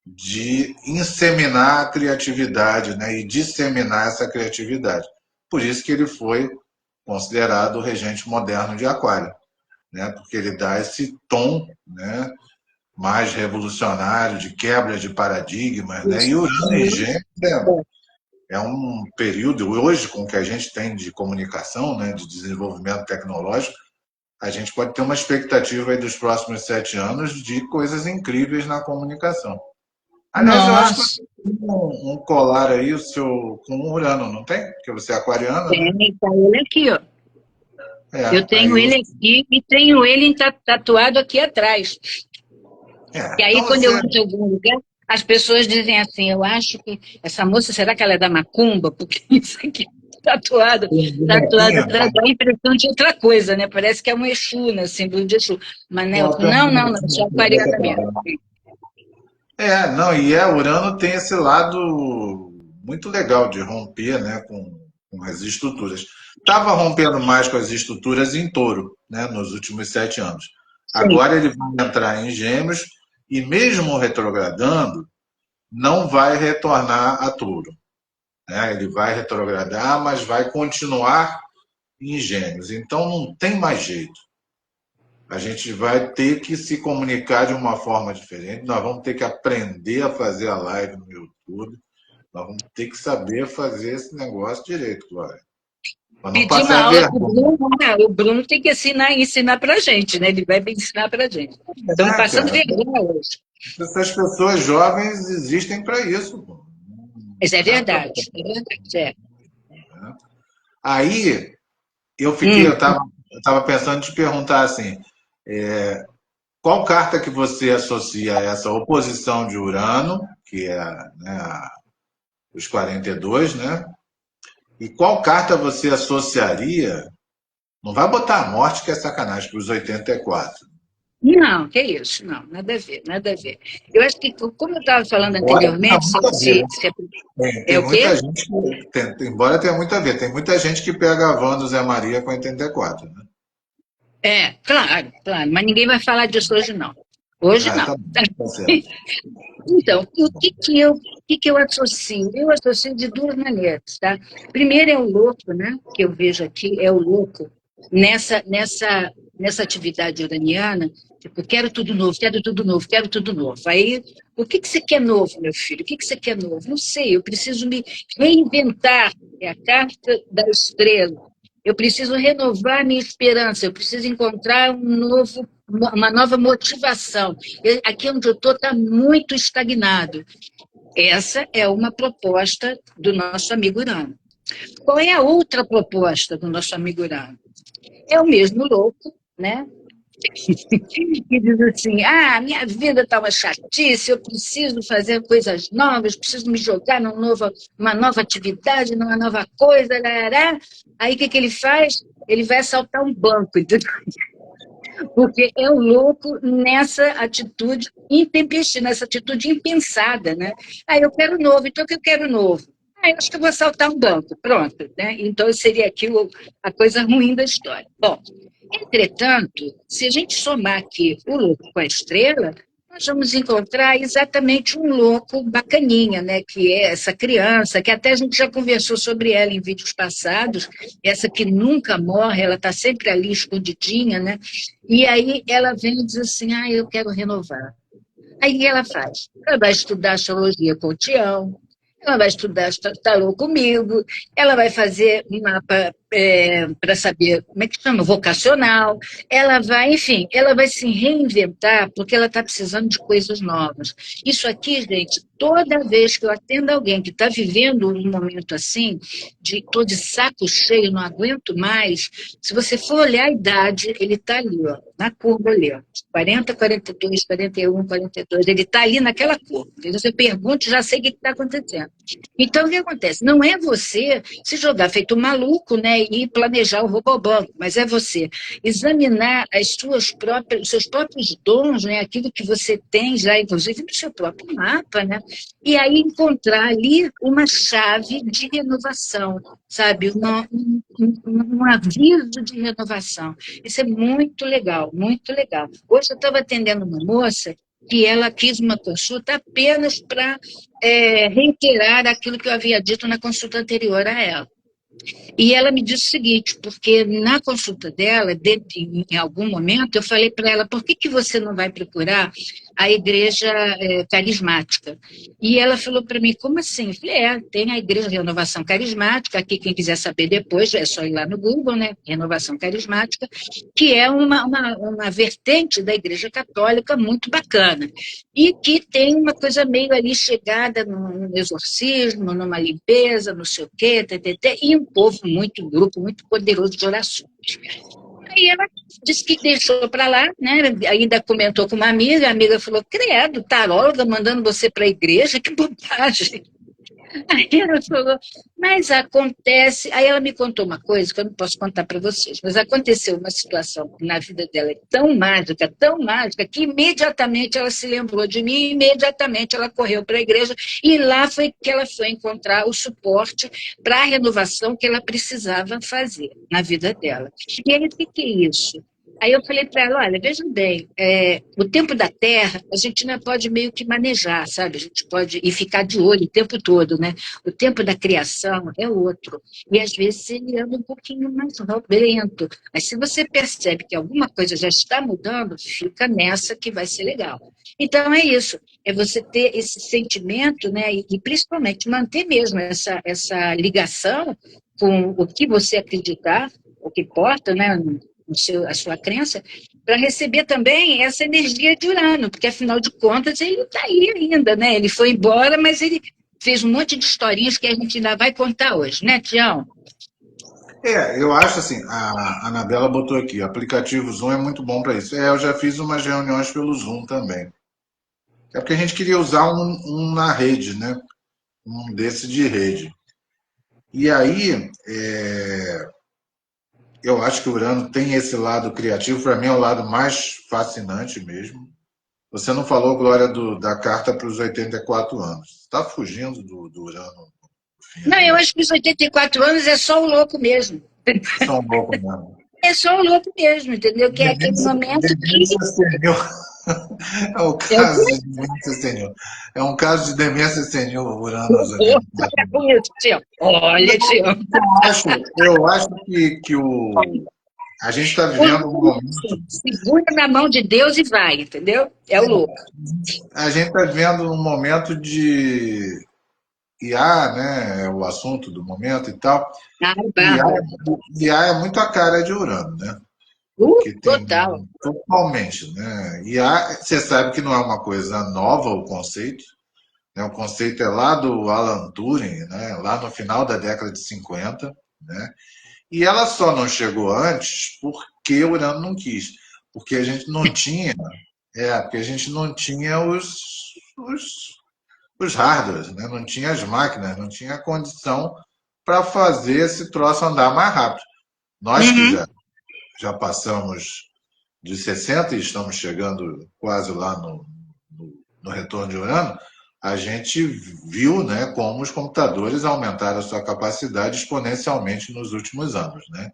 Speaker 2: De inseminar a criatividade, né? E disseminar essa criatividade. Por isso que ele foi considerado o regente moderno de Aquário, né? Porque ele dá esse tom, né? Mais revolucionário, de quebra de paradigmas, né? E
Speaker 1: Isso.
Speaker 2: Urano em
Speaker 1: Uhum.
Speaker 2: Gêmeos é um período, hoje, com o que a gente tem de comunicação, né, de desenvolvimento tecnológico, a gente pode ter uma expectativa aí dos próximos 7 anos de coisas incríveis na comunicação. Aliás, eu acho que
Speaker 1: Nossa,
Speaker 2: você tem um colar aí o seu, com um Urano, não tem? Porque você é aquariana, né?
Speaker 1: tá ele aqui, ó. Eu tenho
Speaker 2: Aí
Speaker 1: ele aqui e tenho ele tatuado aqui atrás. E aí,
Speaker 2: então
Speaker 1: quando eu
Speaker 2: você.
Speaker 1: entro em algum lugar, as pessoas dizem assim: eu acho que essa moça, será que ela é da macumba? Porque isso aqui tatuado,
Speaker 2: Tem
Speaker 1: tatuado
Speaker 2: bonequinha,
Speaker 1: atrás dá a impressão de outra coisa, né? Parece que é um Exu, né? Símbolo de Exu. Mas né, eu falo,
Speaker 2: tem um
Speaker 1: não, eu
Speaker 2: bonequinho
Speaker 1: sou
Speaker 2: que bota
Speaker 1: aquariana
Speaker 2: pra
Speaker 1: mesmo.
Speaker 2: baixo. Não, Urano tem esse lado muito legal de romper, né, com as estruturas. Estava rompendo mais com as estruturas em Touro, né, nos últimos 7 anos.
Speaker 1: Sim.
Speaker 2: Agora ele vai entrar em Gêmeos e mesmo retrogradando, não vai retornar a Touro, né? Ele vai retrogradar, mas vai continuar em Gêmeos. Então não tem mais jeito. A gente vai ter que se comunicar de uma forma diferente. Nós vamos ter que aprender a fazer a live no YouTube. Nós vamos ter que saber fazer esse negócio direito, Glória. Para não
Speaker 1: Pedir uma
Speaker 2: passar
Speaker 1: aula para o
Speaker 2: vergonha.
Speaker 1: Bruno, né? O Bruno tem que ensinar para a gente, né? Ele vai ensinar para a gente. Estamos passando
Speaker 2: Cara,
Speaker 1: vergonha hoje.
Speaker 2: essas pessoas jovens existem para isso. Pô.
Speaker 1: Mas é
Speaker 2: Não é pra...
Speaker 1: verdade, é verdade. É.
Speaker 2: Aí
Speaker 1: Hum.
Speaker 2: eu tava pensando em te perguntar assim, qual carta que você associa a essa oposição de Urano, que é, né, os 42, né? E qual carta você associaria? Não vai botar a morte, que é sacanagem, para os 84.
Speaker 1: Não, que isso, não, nada a ver, nada a ver. Eu acho que, como eu estava falando
Speaker 2: Embora tenha
Speaker 1: anteriormente,
Speaker 2: muito a ver, né?
Speaker 1: é
Speaker 2: Tem
Speaker 1: o quê?
Speaker 2: muita gente embora tenha muito a ver, tem muita gente que pega a van do Zé Maria com 84, né?
Speaker 1: É, claro, claro, mas ninguém vai falar disso hoje, não. Hoje,
Speaker 2: Ah,
Speaker 1: não.
Speaker 2: tá bom, tá certo.
Speaker 1: Então, o que que eu associo? Eu associo de duas maneiras, tá? Primeiro é o louco, né? Que eu vejo aqui, é o louco nessa atividade uraniana, tipo, quero tudo novo, quero tudo novo, quero tudo novo. Aí, o que que você quer novo, meu filho? O que que você quer novo? Não sei, eu preciso me reinventar, é a carta da estrela. Eu preciso renovar minha esperança, eu preciso encontrar uma nova motivação. Aqui onde eu estou está muito estagnado. Essa é uma proposta do nosso amigo Urano. Qual é a outra proposta do nosso amigo Urano? É o mesmo louco, né? Que diz assim: minha vida está uma chatice, eu preciso fazer coisas novas, preciso me jogar uma nova atividade, numa nova coisa. Larará. Aí o que ele faz? ele vai assaltar um banco, entendeu? Porque é o louco nessa atitude intempestiva, nessa atitude impensada, né? Ah, eu quero novo, então o que eu quero novo? Ah, eu acho que eu vou assaltar um banco, pronto, né? Então seria aquilo a coisa ruim da história. Bom, entretanto, se a gente somar aqui o louco com a estrela, nós vamos encontrar exatamente um louco bacaninha, né? Que é essa criança, que até a gente já conversou sobre ela em vídeos passados, essa que nunca morre, ela está sempre ali escondidinha, né? E aí ela vem e diz assim, ah, eu quero renovar. Aí ela faz. Ela vai estudar astrologia com o Tião, ela vai estudar tarô comigo, ela vai fazer um mapa para saber como é que chama, vocacional, ela vai, enfim, ela vai se reinventar porque ela está precisando de coisas novas. Isso aqui, gente, toda vez que eu atendo alguém que está vivendo um momento assim, de estou de saco cheio, não aguento mais, se você for olhar a idade, ele está ali, ó, na curva ali, ó, 40, 42, 41, 42, ele está ali naquela curva. Entendeu? Você pergunta, já sei o que está acontecendo. Então, o que acontece? Não é você se jogar feito um maluco, né, e planejar o robobanco, mas é você examinar os seus próprios dons, né, aquilo que você tem já, inclusive, no seu próprio mapa, né, e aí encontrar ali uma chave de renovação, sabe? Um aviso de renovação. Isso é muito legal, muito legal. Hoje eu estava atendendo uma moça que ela quis uma consulta apenas para reiterar aquilo que eu havia dito na consulta anterior a ela. E ela me disse o seguinte, porque na consulta dela, em algum momento, eu falei para ela, por que, que você não vai procurar a igreja carismática? E ela falou para mim, como assim? Eu falei, tem a Igreja Renovação Carismática, aqui quem quiser saber depois, é só ir lá no Google, né? Renovação Carismática, que é uma vertente da Igreja Católica muito bacana. E que tem uma coisa meio ali chegada num exorcismo, numa limpeza, não sei o quê, e um povo muito, grupo muito poderoso de orações. Aí ela disse que deixou para lá, né? Ainda comentou com uma amiga, a amiga falou, credo, taróloga mandando você para a igreja, que bobagem. Aí ela falou, mas acontece. Aí ela me contou uma coisa que eu não posso contar para vocês, mas aconteceu uma situação na vida dela tão mágica, que imediatamente ela se lembrou de mim, e imediatamente ela correu para a igreja, e lá foi que ela foi encontrar o suporte para a renovação que ela precisava fazer na vida dela. E aí, o que é isso? Aí eu falei para ela, olha, veja bem, o tempo da Terra a gente não pode meio que manejar, sabe? A gente pode e ficar de olho o tempo todo, né? O tempo da criação é outro. E às vezes ele anda um pouquinho mais lento. Mas se você percebe que alguma coisa já está mudando, fica nessa que vai ser legal. Então é isso, é você ter esse sentimento, né? E principalmente manter mesmo essa ligação com o que você acreditar, o que importa, né? A sua crença, para receber também essa energia de Urano, porque afinal de contas ele está aí ainda, né? Ele foi embora, mas ele fez um monte de historinhas que a gente ainda vai contar hoje, né, Tião?
Speaker 2: Eu acho assim, a Anabela botou aqui, o aplicativo Zoom é muito bom para isso. Eu já fiz umas reuniões pelo Zoom também. É porque a gente queria usar um na rede, né? Um desse de rede. E aí, eu acho que o Urano tem esse lado criativo, para mim é o lado mais fascinante mesmo. Você não falou, Glória, da carta para os 84 anos. Está fugindo do Urano fino,
Speaker 1: Não, eu
Speaker 2: né?
Speaker 1: acho que os 84 anos é só o louco mesmo.
Speaker 2: São um pouco mesmo.
Speaker 1: É só o louco mesmo, entendeu? Que é aquele momento que.
Speaker 2: Demência senil. É o
Speaker 1: É o
Speaker 2: caso de demência senil. É um caso de demência senil, Urano aos
Speaker 1: horror
Speaker 2: 84
Speaker 1: para
Speaker 2: anos.
Speaker 1: com isso, Tião. Olha, Tião.
Speaker 2: Eu acho que a gente está vivendo um momento.
Speaker 1: Segura na mão de Deus e vai, entendeu? É o louco.
Speaker 2: A gente está vivendo um momento de IA, né? É o assunto do momento e tal.
Speaker 1: Ai,
Speaker 2: IA,
Speaker 1: Bárbara.
Speaker 2: IA é muito a cara de Urano, né? Porque tem
Speaker 1: Total.
Speaker 2: totalmente, né? IA, você sabe que não é uma coisa nova o conceito, né? O conceito é lá do Alan Turing, né? Lá no final da década de 50, né? E ela só não chegou antes porque o Urano não quis, porque a gente não tinha, porque a gente não tinha os hardwares, né? Não tinha as máquinas, não tinha a condição para fazer esse troço andar mais rápido. Nós que
Speaker 1: Uhum.
Speaker 2: já passamos de 60 e estamos chegando quase lá no retorno de Urano, a gente viu, né, como os computadores aumentaram a sua capacidade exponencialmente nos últimos anos, né?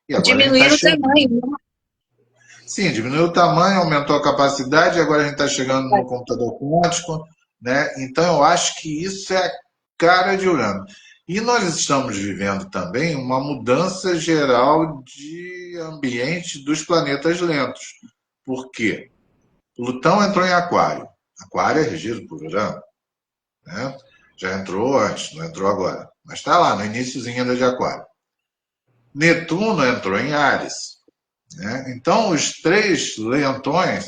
Speaker 2: E agora a gente está
Speaker 1: Diminuir o tamanho,
Speaker 2: chegando.
Speaker 1: né?
Speaker 2: Sim, diminuiu o tamanho, aumentou a capacidade, e agora a gente está chegando no computador quântico, né? Então eu acho que isso é a cara de Urano. E nós estamos vivendo também uma mudança geral de ambiente dos planetas lentos. Por quê? Plutão entrou em Aquário. Aquário é regido por Urano, né? Já entrou antes, não entrou agora. Mas está lá, no iníciozinho ainda de Aquário. Netuno entrou em Áries, né? Então, os três leões,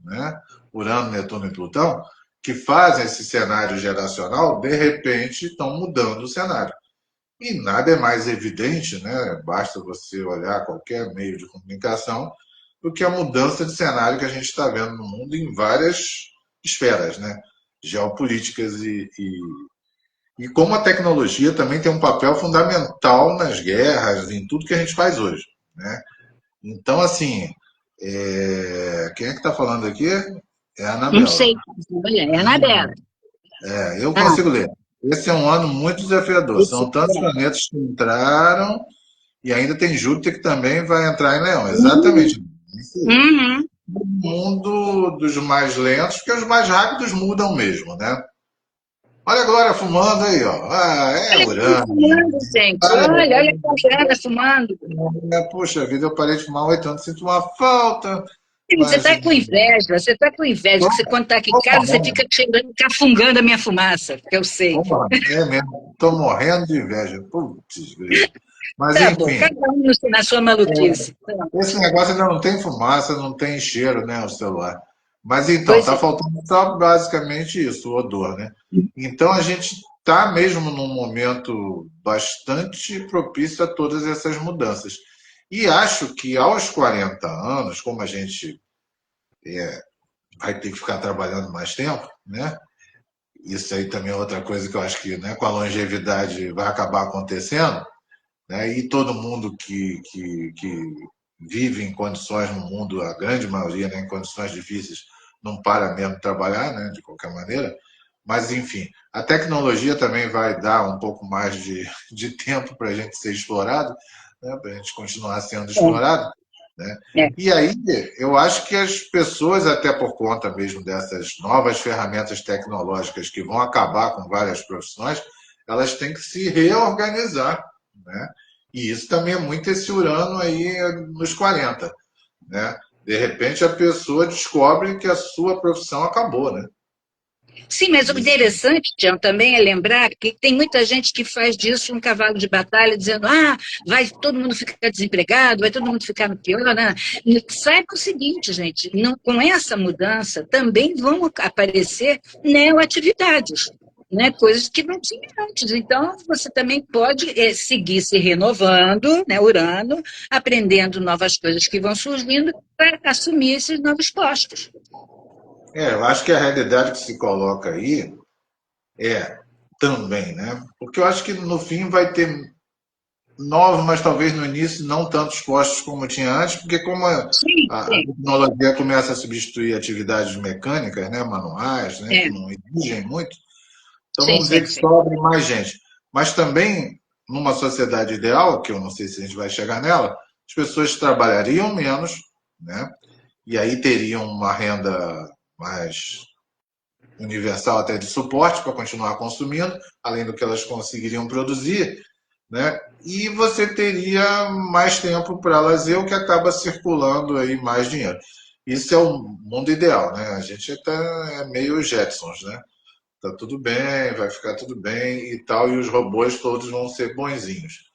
Speaker 2: né? Urano, Netuno e Plutão, que fazem esse cenário geracional, de repente estão mudando o cenário. E nada é mais evidente, né? Basta você olhar qualquer meio de comunicação, do que a mudança de cenário que a gente está vendo no mundo em várias esferas, né? Geopolíticas e como a tecnologia também tem um papel fundamental nas guerras, em tudo que a gente faz hoje, né? Então, assim, quem é que está falando aqui? É a
Speaker 1: Não
Speaker 2: Anabela.
Speaker 1: sei. Olha, é a Anabela.
Speaker 2: Eu
Speaker 1: Ah,
Speaker 2: consigo ler. Esse é um ano muito desafiador.
Speaker 1: esse
Speaker 2: São tantos
Speaker 1: é.
Speaker 2: planetas que entraram e ainda tem Júpiter que também vai entrar em Leão.
Speaker 1: Uhum.
Speaker 2: Exatamente. Isso aí.
Speaker 1: Uhum.
Speaker 2: O mundo dos mais lentos, porque os mais rápidos mudam mesmo, né? Olha a Glória fumando aí, ó. Ah, é
Speaker 1: Olha quem está
Speaker 2: Urano.
Speaker 1: fumando, gente. Olha a Ana fumando.
Speaker 2: Puxa vida, eu parei de fumar há 8 anos, sinto uma falta,
Speaker 1: Você
Speaker 2: mas
Speaker 1: está com inveja, você está com inveja, que você, quando está aqui em
Speaker 2: tô
Speaker 1: casa, você
Speaker 2: morrendo.
Speaker 1: fica chegando, cafungando a minha fumaça, que eu sei.
Speaker 2: Tô morrendo. É mesmo, tô morrendo de inveja. Putz, grilo. Mas
Speaker 1: Tá bom,
Speaker 2: enfim,
Speaker 1: cada um na sua maluquice.
Speaker 2: esse negócio ainda não tem fumaça, não tem cheiro, né, o celular. Mas então,
Speaker 1: Pois
Speaker 2: tá
Speaker 1: é.
Speaker 2: faltando só basicamente isso, o odor, né? Então a gente tá mesmo num momento bastante propício a todas essas mudanças. E acho que aos 40 anos, como a gente vai ter que ficar trabalhando mais tempo, né? Isso aí também é outra coisa que eu acho que, né, com a longevidade vai acabar acontecendo, né? E todo mundo que vive em condições no mundo, a grande maioria, né, em condições difíceis, não para mesmo de trabalhar, né, de qualquer maneira. Mas, enfim, a tecnologia também vai dar um pouco mais de tempo para a gente ser explorado, né, para a gente continuar sendo explorado. Né?
Speaker 1: É, é.
Speaker 2: E aí, eu acho que as pessoas, até por conta mesmo dessas novas ferramentas tecnológicas que vão acabar com várias profissões, elas têm que se reorganizar, né? E isso também é muito esse Urano aí nos 40, né? De repente a pessoa descobre que a sua profissão acabou, né?
Speaker 1: Sim, mas o
Speaker 2: Isso.
Speaker 1: interessante, Tião, também é lembrar que tem muita gente que faz disso um cavalo de batalha, dizendo, vai todo mundo ficar desempregado, vai todo mundo ficar no pior, né? Saiba o seguinte, gente, não, com essa mudança também vão aparecer neoatividades, né? Coisas que não tinha antes. Então, você também pode seguir se renovando, né, Urano, aprendendo novas coisas que vão surgindo para assumir esses novos postos.
Speaker 2: Eu acho que a realidade que se coloca aí é também, né? Porque eu acho que no fim vai ter novos, mas talvez no início não tantos postos como tinha antes, porque como
Speaker 1: Sim,
Speaker 2: a
Speaker 1: sim,
Speaker 2: tecnologia começa a substituir atividades mecânicas, né, manuais, né, que
Speaker 1: é,
Speaker 2: não exigem muito, então
Speaker 1: sim,
Speaker 2: vamos dizer
Speaker 1: sim,
Speaker 2: que
Speaker 1: sim.
Speaker 2: sobre mais gente. Mas também, numa sociedade ideal, que eu não sei se a gente vai chegar nela, as pessoas trabalhariam menos, né? E aí teriam uma renda mais universal até de suporte para continuar consumindo, além do que elas conseguiriam produzir, né? E você teria mais tempo para lazer, o que acaba circulando aí mais dinheiro. Isso é o mundo ideal, né? A gente até é meio Jetsons, né? Tá tudo bem, vai ficar tudo bem e tal, e os robôs todos vão ser bonzinhos,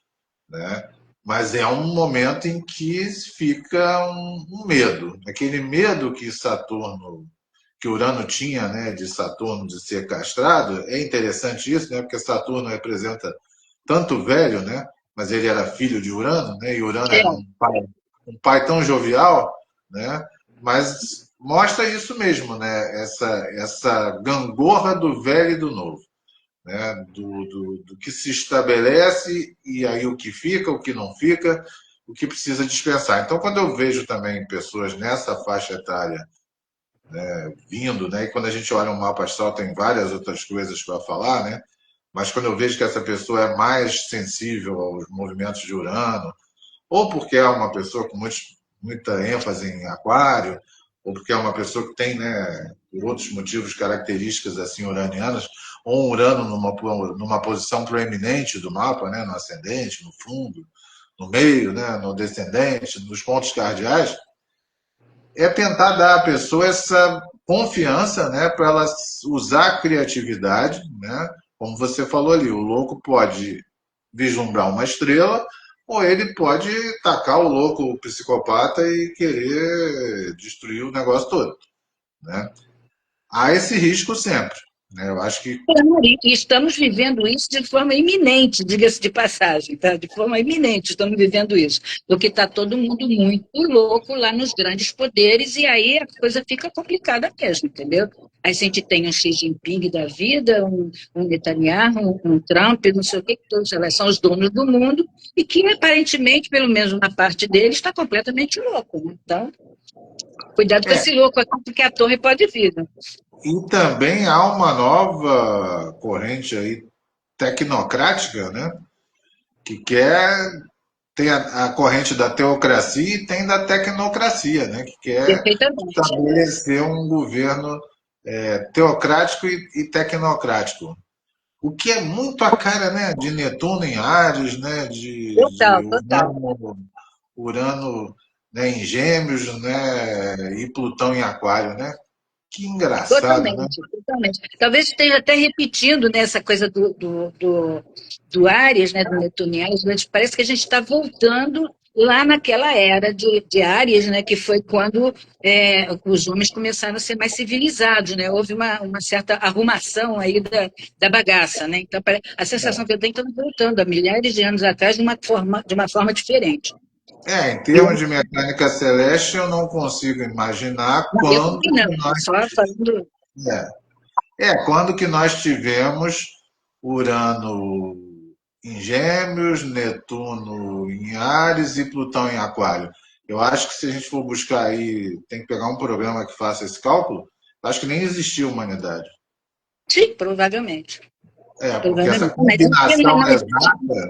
Speaker 2: né? Mas é um momento em que fica um medo, aquele medo que Saturno, que Urano tinha, né, de Saturno de ser castrado. É interessante isso, né, porque Saturno representa tanto velho, né, mas ele era filho de Urano, né, e Urano
Speaker 1: É,
Speaker 2: era um pai tão jovial, né, mas mostra isso mesmo, né, essa gangorra do velho e do novo, né, do que se estabelece e aí o que fica, o que não fica, o que precisa dispensar. Então, quando eu vejo também pessoas nessa faixa etária vindo, né, e quando a gente olha um mapa astral, tem várias outras coisas para falar, né, mas quando eu vejo que essa pessoa é mais sensível aos movimentos de Urano, ou porque é uma pessoa com muita ênfase em aquário, ou porque é uma pessoa que tem, né, por outros motivos, características assim uranianas, ou um Urano numa posição proeminente do mapa, né, no ascendente, no fundo, no meio, né, no descendente, nos pontos cardeais, é tentar dar à pessoa essa confiança, né, para ela usar a criatividade, né? Como você falou ali, o louco pode vislumbrar uma estrela, ou ele pode tacar o louco, o psicopata, e querer destruir o negócio todo, né? Há esse risco sempre, né? Eu acho que
Speaker 1: E estamos vivendo isso de forma iminente, diga-se de passagem, tá? De forma iminente estamos vivendo isso, porque está todo mundo muito louco lá nos grandes poderes, e aí a coisa fica complicada mesmo, entendeu? Aí a gente tem um Xi Jinping da vida, um Netanyahu, um Trump, não sei o que, todos eles são os donos do mundo, e que aparentemente, pelo menos na parte deles, está completamente louco, né? Então, cuidado com
Speaker 2: é.
Speaker 1: esse louco aqui, porque a torre pode vir, né?
Speaker 2: E também há uma nova corrente aí tecnocrática, né? Que quer tem a corrente da teocracia e tem da tecnocracia, né? Que quer
Speaker 1: Perfeitamente.
Speaker 2: estabelecer um governo teocrático e tecnocrático. O que é muito a cara, né, de Netuno em Áries, né, de
Speaker 1: Total, total.
Speaker 2: Urano, né, em Gêmeos, né, e Plutão em Aquário, né? Que engraçado, né?
Speaker 1: Totalmente, totalmente. Talvez esteja até repetindo nessa coisa do Áries, né, do Netuno mas parece que a gente está voltando lá naquela era de Áries, né, que foi quando os homens começaram a ser mais civilizados, né? Houve uma certa arrumação aí da bagaça, né? Então, a sensação que eu tenho é que estamos voltando a milhares de anos atrás de uma forma diferente.
Speaker 2: Em
Speaker 1: Eu
Speaker 2: termos de mecânica celeste, eu não consigo imaginar
Speaker 1: não, eu
Speaker 2: quando
Speaker 1: também não, só falando.
Speaker 2: quando que nós tivemos Urano em Gêmeos, Netuno em Áries e Plutão em Aquário. Eu acho que se a gente for buscar aí, tem que pegar um programa que faça esse cálculo, eu acho que nem existia humanidade.
Speaker 1: Sim, provavelmente.
Speaker 2: Porque essa
Speaker 1: Provavelmente. Mas
Speaker 2: combinação
Speaker 1: não existe
Speaker 2: exata,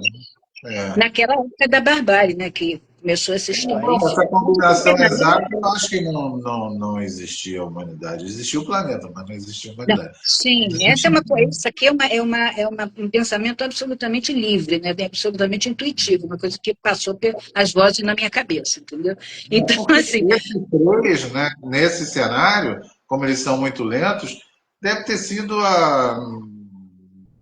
Speaker 2: é,
Speaker 1: naquela época da barbárie, né, que começou essa história.
Speaker 2: não,
Speaker 1: Enfim,
Speaker 2: essa combinação exata, eu acho que não existia a humanidade. Existia o planeta, mas não existia a
Speaker 1: não,
Speaker 2: humanidade.
Speaker 1: sim, essa é uma coisa, isso aqui um pensamento absolutamente livre, né, absolutamente intuitivo, uma coisa que passou pelas vozes na minha cabeça, entendeu? Então,
Speaker 2: Porque
Speaker 1: assim,
Speaker 2: esses três, né, nesse cenário, como eles são muito lentos, deve ter sido há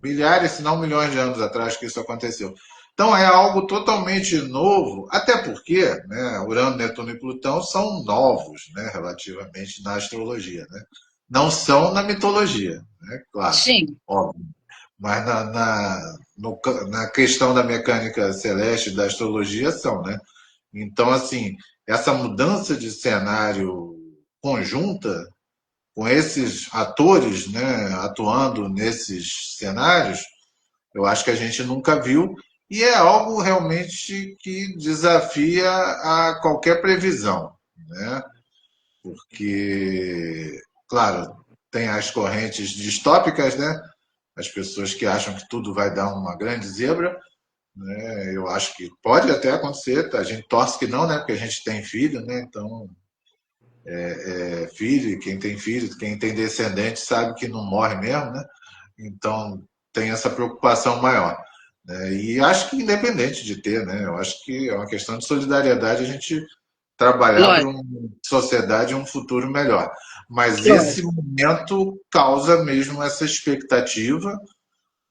Speaker 2: milhares, se não milhões de anos atrás que isso aconteceu. Então é algo totalmente novo, até porque, né, Urano, Netuno e Plutão são novos, né, relativamente na astrologia, né? Não são na mitologia, né? Claro,
Speaker 1: sim,
Speaker 2: óbvio. Mas na questão da mecânica celeste da astrologia são, né? Então, assim, essa mudança de cenário conjunta com esses atores, né, atuando nesses cenários, eu acho que a gente nunca viu e é algo realmente que desafia a qualquer previsão, né? Porque, claro, tem as correntes distópicas, né? As pessoas que acham que tudo vai dar uma grande zebra, né? Eu acho que pode até acontecer, tá? A gente torce que não, né? Porque a gente tem filho, né? Então, filho, quem tem filho, quem tem descendente sabe que não morre mesmo, né? Então, tem essa preocupação maior, né? E acho que independente de ter, né? Eu acho que é uma questão de solidariedade a gente trabalhar para
Speaker 1: lógico,
Speaker 2: uma sociedade e um futuro melhor. Mas esse
Speaker 1: lógico.
Speaker 2: momento causa mesmo essa expectativa,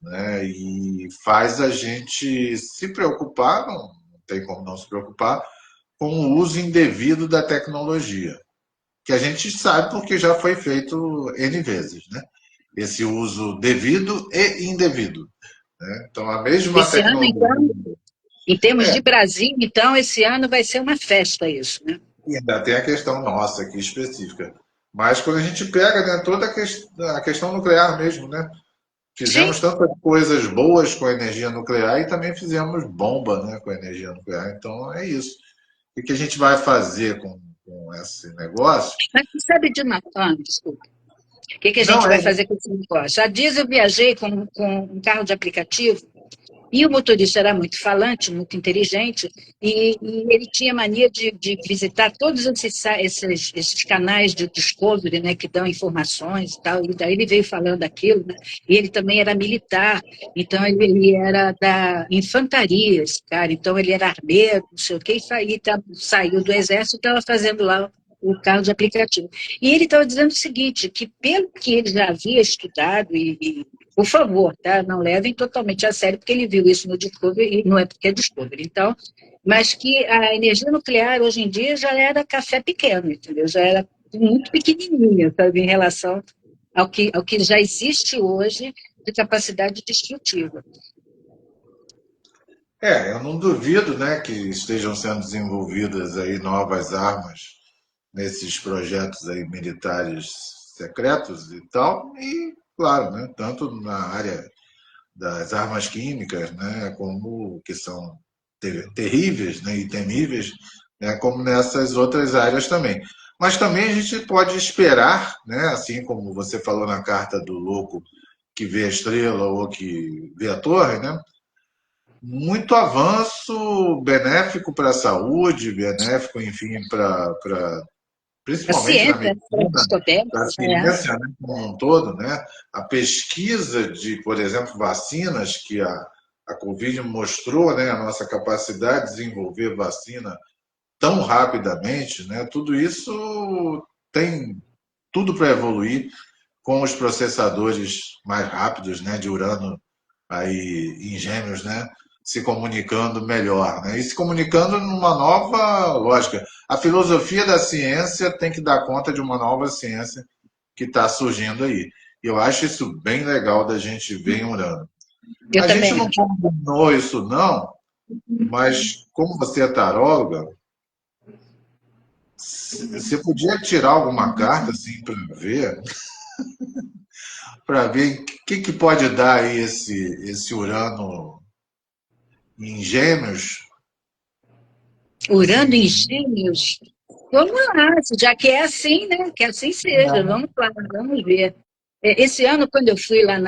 Speaker 2: né? E faz a gente se preocupar, não tem como não se preocupar, com o uso indevido da tecnologia, que a gente sabe porque já foi feito N vezes, né? Esse uso devido e indevido, né? Então, a mesma
Speaker 1: Esse ano,
Speaker 2: tecnologia.
Speaker 1: então, em termos
Speaker 2: É,
Speaker 1: de Brasil, então, esse ano vai ser uma festa isso, né?
Speaker 2: e ainda tem a questão nossa aqui específica. Mas quando a gente pega, né, toda a questão nuclear mesmo, né? Fizemos
Speaker 1: Sim,
Speaker 2: tantas coisas boas com a energia nuclear e também fizemos bomba, né, com a energia nuclear. Então é isso. O que a gente vai fazer com esse negócio?
Speaker 1: mas você sabe de uma forma, desculpa. O que a
Speaker 2: Não
Speaker 1: gente
Speaker 2: é.
Speaker 1: vai fazer com esse negócio? Há dias eu viajei com um carro de aplicativo. E o motorista era muito falante, muito inteligente, e ele tinha mania de visitar todos esses canais de Discovery, né, que dão informações e tal, e daí ele veio falando aquilo, né, e ele também era militar, então ele era da infantaria, esse cara, então ele era armeiro, não sei o quê, saiu do exército e estava fazendo lá o carro de aplicativo. E ele estava dizendo o seguinte, que pelo que ele já havia estudado por favor, tá? Não levem totalmente a sério, porque ele viu isso no Discovery, e não é porque é Discovery. Então, mas que a energia nuclear hoje em dia já era café pequeno, entendeu? Já era muito pequenininha, sabe, em relação ao que já existe hoje de capacidade destrutiva.
Speaker 2: Eu não duvido, né, que estejam sendo desenvolvidas aí novas armas nesses projetos aí militares secretos e tal, e claro, né, tanto na área das armas químicas, né, como que são terríveis, né, e temíveis, né, como nessas outras áreas também. Mas também a gente pode esperar, né, assim como você falou na carta do louco que vê a estrela ou que vê a torre, né, muito avanço benéfico para a saúde, benéfico, enfim,
Speaker 1: A
Speaker 2: principalmente na
Speaker 1: ciência, as
Speaker 2: medicina, da
Speaker 1: descobertas, né?
Speaker 2: ciência, né, como um todo, né? A pesquisa de, por exemplo, vacinas, que a Covid mostrou, né, a nossa capacidade de desenvolver vacina tão rapidamente, né? Tudo isso tem tudo para evoluir com os processadores mais rápidos, né, de urânio aí em gêmeos, né, se comunicando melhor, né, e se comunicando numa nova lógica. A filosofia da ciência tem que dar conta de uma nova ciência que está surgindo aí. E eu acho isso bem legal da gente ver em Urano.
Speaker 1: Eu
Speaker 2: A gente
Speaker 1: também
Speaker 2: não
Speaker 1: acho.
Speaker 2: combinou isso não, mas como você é taróloga, você podia tirar alguma carta assim para ver o que pode dar aí esse Urano em Gêmeos,
Speaker 1: Urano em
Speaker 2: assim,
Speaker 1: gêmeos, vamos lá, já que é assim, né? Que assim seja, vamos lá, vamos ver. Esse ano, quando eu fui lá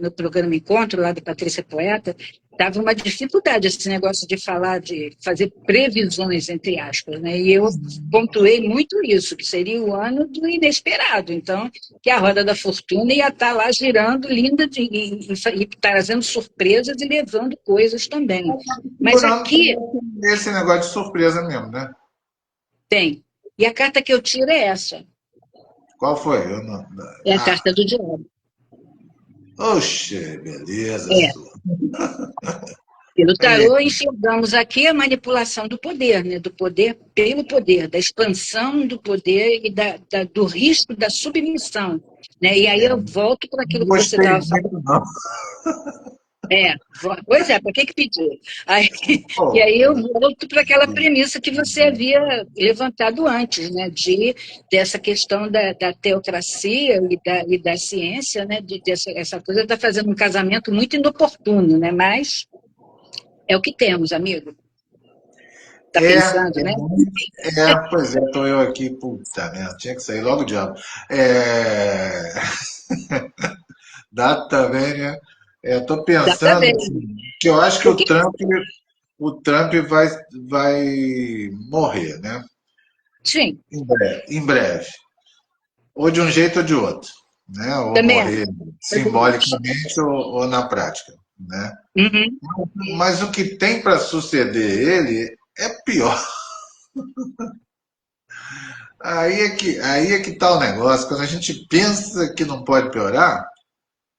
Speaker 1: no programa Encontro, lá da Patrícia Poeta, estava uma dificuldade esse negócio de falar, de fazer previsões, entre aspas, né? E eu pontuei muito isso, que seria o ano do inesperado. Então, que a roda da fortuna ia estar lá girando, linda, e trazendo surpresas e levando coisas também. Mas
Speaker 2: Urano
Speaker 1: aqui
Speaker 2: tem esse negócio de surpresa mesmo, né?
Speaker 1: tem. E a carta que eu tiro é essa.
Speaker 2: Qual foi? Eu não...
Speaker 1: É a
Speaker 2: Ah,
Speaker 1: carta do diabo.
Speaker 2: oxe, beleza
Speaker 1: É.
Speaker 2: sua.
Speaker 1: Pelo
Speaker 2: É,
Speaker 1: tarô, enxergamos aqui a manipulação do poder, né? Do poder pelo poder, da expansão do poder e do risco da submissão. Né? E aí eu volto para
Speaker 2: não
Speaker 1: aquilo que você
Speaker 2: gostei
Speaker 1: estava falando.
Speaker 2: muito, não.
Speaker 1: Pois é, para que pediu? Aí, e
Speaker 2: Pô,
Speaker 1: aí eu volto para aquela premissa que você havia levantado antes, né, dessa questão da teocracia e da ciência, né, essa coisa está fazendo um casamento muito inoportuno, né, mas é o que temos, amigo. Está
Speaker 2: é,
Speaker 1: pensando, né?
Speaker 2: pois é, tô eu aqui, puta merda, tinha que sair logo o diabo. É, data velha, tô
Speaker 1: Dá para
Speaker 2: pensando
Speaker 1: ver.
Speaker 2: assim, que eu acho que
Speaker 1: O que
Speaker 2: o Trump vai morrer, né?
Speaker 1: sim,
Speaker 2: Em breve. Ou de um jeito ou de outro, né? Ou
Speaker 1: também acho.
Speaker 2: morrer
Speaker 1: Também acho.
Speaker 2: simbolicamente ou na prática, né?
Speaker 1: Uhum.
Speaker 2: Mas o que tem para suceder ele é pior. Aí é que tá o negócio. Quando a gente pensa que não pode piorar,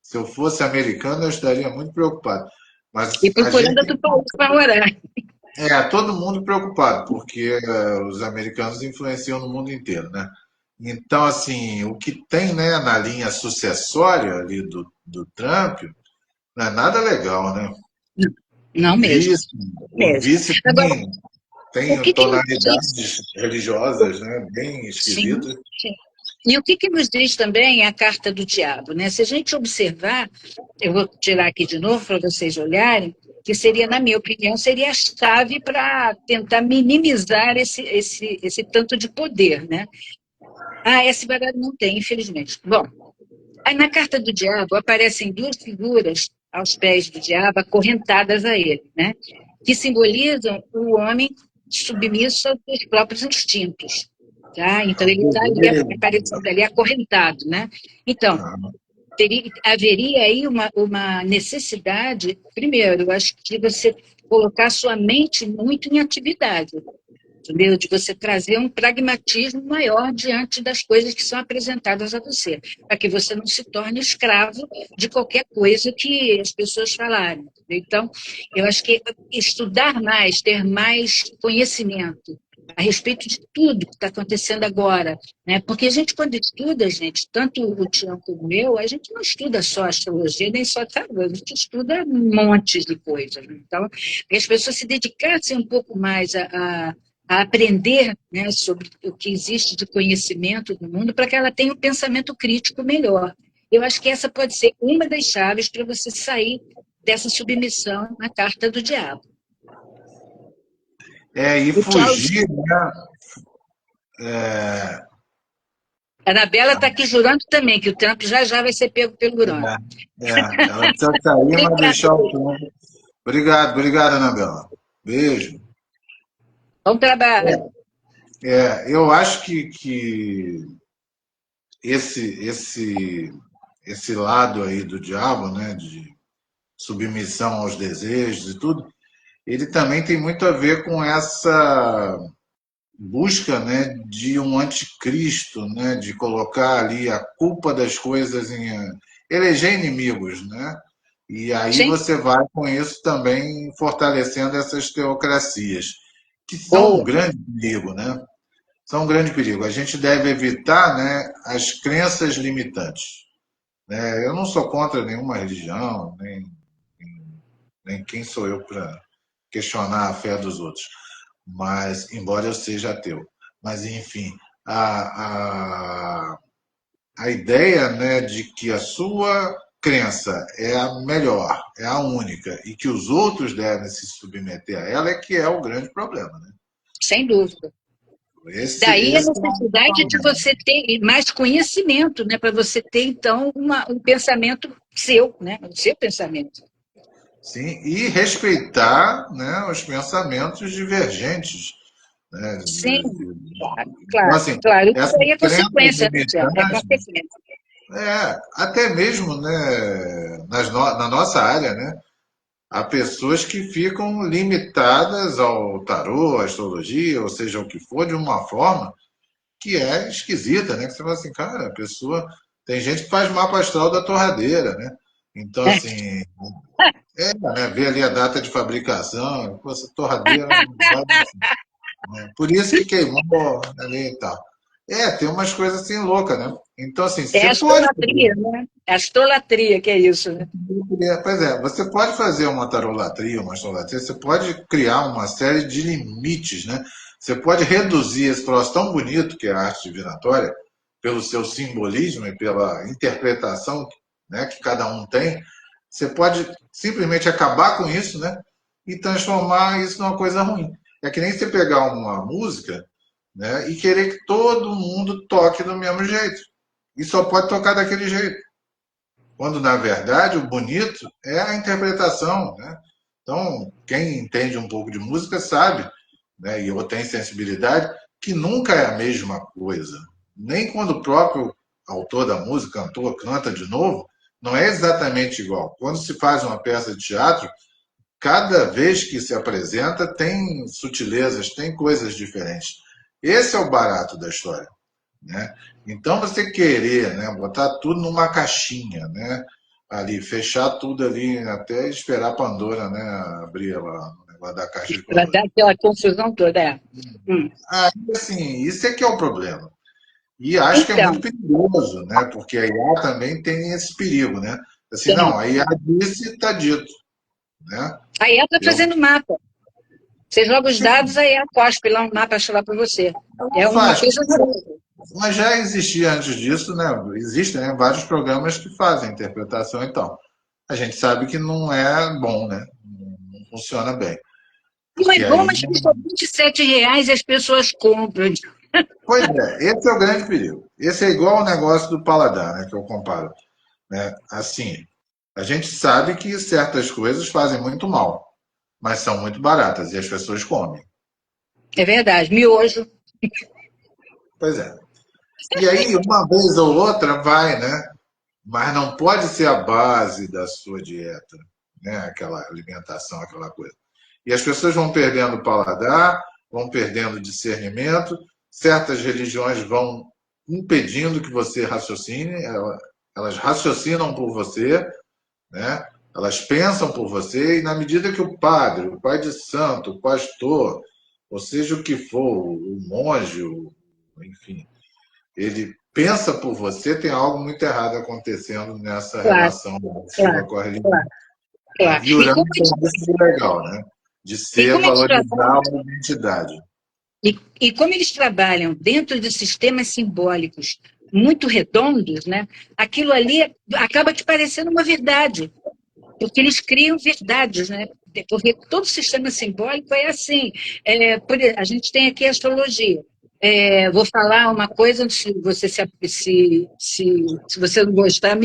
Speaker 2: se eu fosse americano eu estaria muito preocupado.
Speaker 1: E
Speaker 2: Mas a
Speaker 1: procurando
Speaker 2: gente
Speaker 1: outro país para morar.
Speaker 2: todo mundo preocupado, porque os americanos influenciam no mundo inteiro, né? Então, assim, o que tem, né, na linha sucessória ali do Trump não é nada legal, né?
Speaker 1: Não, não
Speaker 2: O
Speaker 1: mesmo.
Speaker 2: vice, o
Speaker 1: Mesmo.
Speaker 2: vice
Speaker 1: Agora, o
Speaker 2: tem
Speaker 1: que me diz?
Speaker 2: tonalidades religiosas, né, bem
Speaker 1: Sim,
Speaker 2: esquisitas.
Speaker 1: sim. E o que nos diz também a carta do diabo, né? Se a gente observar, eu vou tirar aqui de novo para vocês olharem, que seria, na minha opinião, seria a chave para tentar minimizar esse tanto de poder, né? Ah, esse baralho não tem, infelizmente. Bom, aí na carta do diabo aparecem duas figuras aos pés do diabo, acorrentadas a ele, né? Que simbolizam o homem submisso aos seus próprios instintos. Tá? Então, ele está ali, aparecendo ali, acorrentado. Né? Então, haveria aí uma necessidade, primeiro, eu acho que você colocar sua mente muito em atividade, entendeu? De você trazer um pragmatismo maior diante das coisas que são apresentadas a você, para que você não se torne escravo de qualquer coisa que as pessoas falarem. Então, eu acho que estudar mais, ter mais conhecimento a respeito de tudo que está acontecendo agora, né? Porque a gente, quando estuda, gente, tanto o Tião como eu, a gente não estuda só astrologia, nem só tarô, a gente estuda um monte de coisas. Então, que as pessoas se dedicassem um pouco mais a aprender, né, sobre o que existe de conhecimento no mundo, para que ela tenha um pensamento crítico melhor. Eu acho que essa pode ser uma das chaves para você sair dessa submissão à carta do diabo.
Speaker 2: E fugir, né?
Speaker 1: A Anabela está aqui jurando também que o Trump já vai ser pego pelo Urano.
Speaker 2: Ela precisa sair, mas deixar o Trump. Obrigado, Anabela. Beijo.
Speaker 1: Bom trabalho.
Speaker 2: Eu acho que esse lado aí do diabo, né, de submissão aos desejos e tudo, ele também tem muito a ver com essa busca, né, de um anticristo, né, de colocar ali a culpa das coisas em eleger inimigos, né? E aí
Speaker 1: Sim.
Speaker 2: você vai com isso também fortalecendo essas teocracias, que são um grande perigo, né? São um grande perigo. A gente deve evitar, né, as crenças limitantes. Né? Eu não sou contra nenhuma religião, nem quem sou eu para questionar a fé dos outros. Mas, embora eu seja ateu. Mas, enfim, a ideia, né, de que a sua crença é a melhor, é a única, e que os outros devem se submeter a ela, é que é o grande problema. Né?
Speaker 1: Sem dúvida. Daí a necessidade de você ter mais conhecimento, né, para você ter, então, um pensamento seu, né, o seu pensamento.
Speaker 2: Sim, e respeitar, né, os pensamentos divergentes. Né?
Speaker 1: Sim, claro,
Speaker 2: Então, assim,
Speaker 1: claro. Isso
Speaker 2: essa
Speaker 1: aí é consequência, né, é consequência.
Speaker 2: Até mesmo, né, na nossa área, né, há pessoas que ficam limitadas ao tarô, à astrologia, ou seja, o que for, de uma forma que é esquisita, né? Que você fala assim, cara, a pessoa. Tem gente que faz mapa astral da torradeira, né? Então, assim, né, vê ali a data de fabricação, pô, essa torradeira não vai. Né? Por isso que queimou ali e tal. Tem umas coisas assim loucas, né? Então, assim,
Speaker 1: É
Speaker 2: você pode.
Speaker 1: astolatria, né? É astolatria que é isso, né?
Speaker 2: Pois é, você pode fazer uma tarolatria, uma astrolatia, você pode criar uma série de limites, né? Você pode reduzir esse troço tão bonito que é a arte divinatória, pelo seu simbolismo e pela interpretação, né, que cada um tem. Você pode simplesmente acabar com isso, né? E transformar isso numa coisa ruim. É que nem você pegar uma música, né, e querer que todo mundo toque do mesmo jeito. E só pode tocar daquele jeito. Quando, na verdade, o bonito é a interpretação. Né? Então, quem entende um pouco de música sabe, né, e ou tem sensibilidade, que nunca é a mesma coisa. Nem quando o próprio autor da música, cantor, canta de novo, não é exatamente igual. Quando se faz uma peça de teatro, cada vez que se apresenta tem sutilezas, tem coisas diferentes. Esse é o barato da história. Né? Então, você querer, né, botar tudo numa caixinha, né, ali, fechar tudo ali, até esperar a Pandora, né, abrir o negócio da caixa de
Speaker 1: Para
Speaker 2: Pandora.
Speaker 1: dar aquela confusão toda.
Speaker 2: Aí, assim, isso é que é o problema. E acho que é muito perigoso, né, porque a IA também tem esse perigo, né? Assim, não, a IA disse, está dito. Né?
Speaker 1: A IA está fazendo mapa. Você joga os dados, aí ela cospe lá um mapa lá para você. É uma coisa.
Speaker 2: Mas já existia antes disso, né? Existem, né, vários programas que fazem interpretação, então. A gente sabe que não é bom, né? Não funciona bem.
Speaker 1: Não é
Speaker 2: Porque
Speaker 1: bom,
Speaker 2: aí,
Speaker 1: mas custa R$ 27 e as pessoas compram.
Speaker 2: pois é, esse é o grande perigo. Esse é igual o negócio do paladar, né? Que eu comparo, né? Assim, a gente sabe que certas coisas fazem muito mal, mas são muito baratas e as pessoas comem.
Speaker 1: É verdade, miojo.
Speaker 2: Pois é. E aí, uma vez ou outra, vai, né? Mas não pode ser a base da sua dieta, né? Aquela alimentação, aquela coisa. E as pessoas vão perdendo o paladar, vão perdendo o discernimento, certas religiões vão impedindo que você raciocine, elas raciocinam por você, né? Elas pensam por você, e na medida que o padre, o pai de santo, o pastor, ou seja o que for, o monge, enfim, ele pensa por você, tem algo muito errado acontecendo nessa
Speaker 1: Claro,
Speaker 2: relação
Speaker 1: claro,
Speaker 2: sua com a religião.
Speaker 1: claro, claro.
Speaker 2: E Urano tem isso de legal, né? De
Speaker 1: E
Speaker 2: ser
Speaker 1: como eles
Speaker 2: valorizar
Speaker 1: trabalham,
Speaker 2: uma identidade.
Speaker 1: e como eles trabalham dentro de sistemas simbólicos muito redondos, né, aquilo ali acaba te parecendo uma verdade. Porque eles criam verdades, né? Porque todo sistema simbólico é assim. A gente tem aqui a astrologia. Vou falar uma coisa, se você, se você não gostar,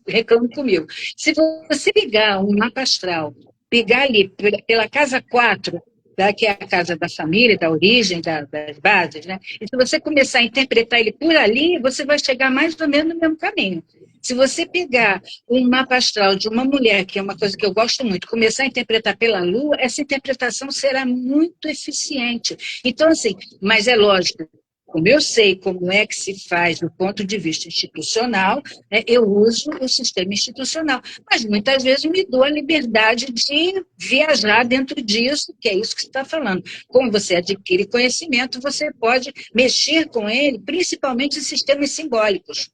Speaker 1: reclame comigo. Se você pegar um mapa astral, pegar ali pela casa 4, tá, que é a casa da família, da origem, das bases, né? E se você começar a interpretar ele por ali, você vai chegar mais ou menos no mesmo caminho. Se você pegar um mapa astral de uma mulher, que é uma coisa que eu gosto muito, começar a interpretar pela Lua, essa interpretação será muito eficiente. Então, assim, mas é lógico, como eu sei como é que se faz do ponto de vista institucional, né, eu uso o sistema institucional, mas muitas vezes me dou a liberdade de viajar dentro disso, que é isso que você está falando. Como você adquire conhecimento, você pode mexer com ele, principalmente em sistemas simbólicos.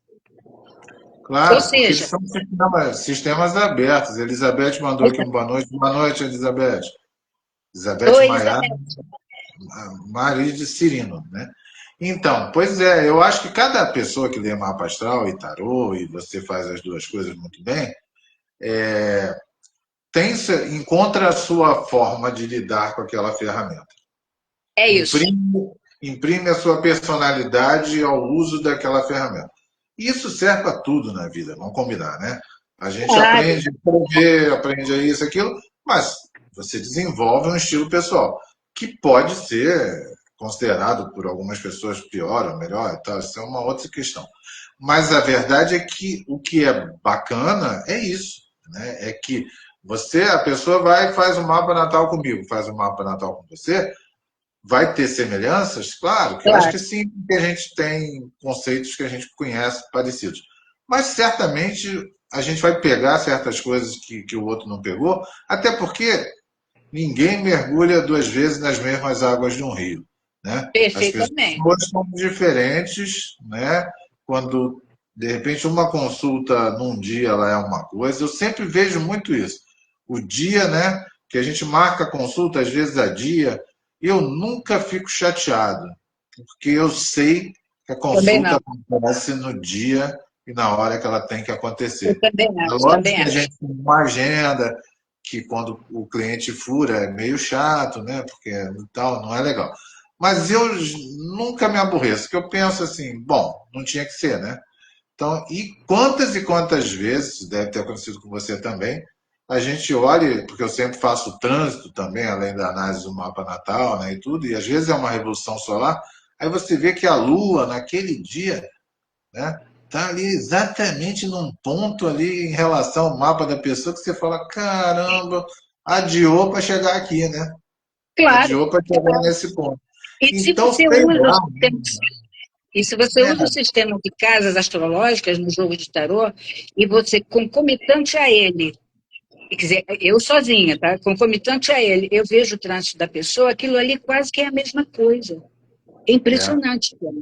Speaker 1: Ou
Speaker 2: Claro, porque
Speaker 1: seja,
Speaker 2: são sistemas abertos. Elizabeth mandou aqui um boa noite. Boa noite, Elizabeth. Elizabeth
Speaker 1: oi,
Speaker 2: Maiar, marido de Cirino, né? Então, pois é, eu acho que cada pessoa que lê mapa astral e tarô, e você faz as duas coisas muito bem, encontra a sua forma de lidar com aquela ferramenta.
Speaker 1: é isso.
Speaker 2: Imprime, imprime a sua personalidade ao uso daquela ferramenta. Isso serve para tudo na vida, vamos combinar, né? A gente
Speaker 1: Claro,
Speaker 2: aprende a escrever, aprende a isso, aquilo, mas você desenvolve um estilo pessoal, que pode ser considerado por algumas pessoas pior ou melhor, tá? Isso é uma outra questão. Mas a verdade é que o que é bacana é isso, né? É que a pessoa vai e faz um mapa natal comigo, faz um mapa natal com você, vai ter semelhanças? Claro que eu acho
Speaker 1: claro.
Speaker 2: que sim, porque a gente tem conceitos que a gente conhece parecidos. Mas certamente a gente vai pegar certas coisas que o outro não pegou, até porque ninguém mergulha duas vezes nas mesmas águas de um rio. Né? As
Speaker 1: Perfeitamente.
Speaker 2: pessoas são diferentes, né? Quando de repente uma consulta num dia ela é uma coisa, eu sempre vejo muito isso. O dia, né? Que a gente marca a consulta, às vezes a dia, eu nunca fico chateado, porque eu sei que a
Speaker 1: Também
Speaker 2: consulta
Speaker 1: não.
Speaker 2: acontece no dia e na hora que ela tem que
Speaker 1: Eu
Speaker 2: acontecer.
Speaker 1: também
Speaker 2: É
Speaker 1: acho,
Speaker 2: lógico
Speaker 1: também
Speaker 2: que a
Speaker 1: acho.
Speaker 2: gente tem uma agenda, que quando o cliente fura é meio chato, né? Porque tal, não é legal. Mas eu nunca me aborreço, porque eu penso assim, bom, não tinha que ser, né? Então, e quantas vezes, deve ter acontecido com você também, a gente olha, porque eu sempre faço trânsito também, além da análise do mapa natal, né, e tudo, e às vezes é uma revolução solar, aí você vê que a Lua, naquele dia, né, tá ali exatamente num ponto ali em relação ao mapa da pessoa que você fala, caramba, adiou para chegar aqui, né?
Speaker 1: Claro.
Speaker 2: Adiou para chegar nesse ponto.
Speaker 1: E se
Speaker 2: Então,
Speaker 1: você
Speaker 2: sei
Speaker 1: usa o
Speaker 2: lá,
Speaker 1: sistema, e se você usa o sistema de casas astrológicas no jogo de tarô, e você, concomitante a ele, quer dizer, eu sozinha, tá? Concomitante a ele, eu vejo o trânsito da pessoa, aquilo ali quase que é a mesma coisa. É
Speaker 2: é,
Speaker 1: impressionante. Cara.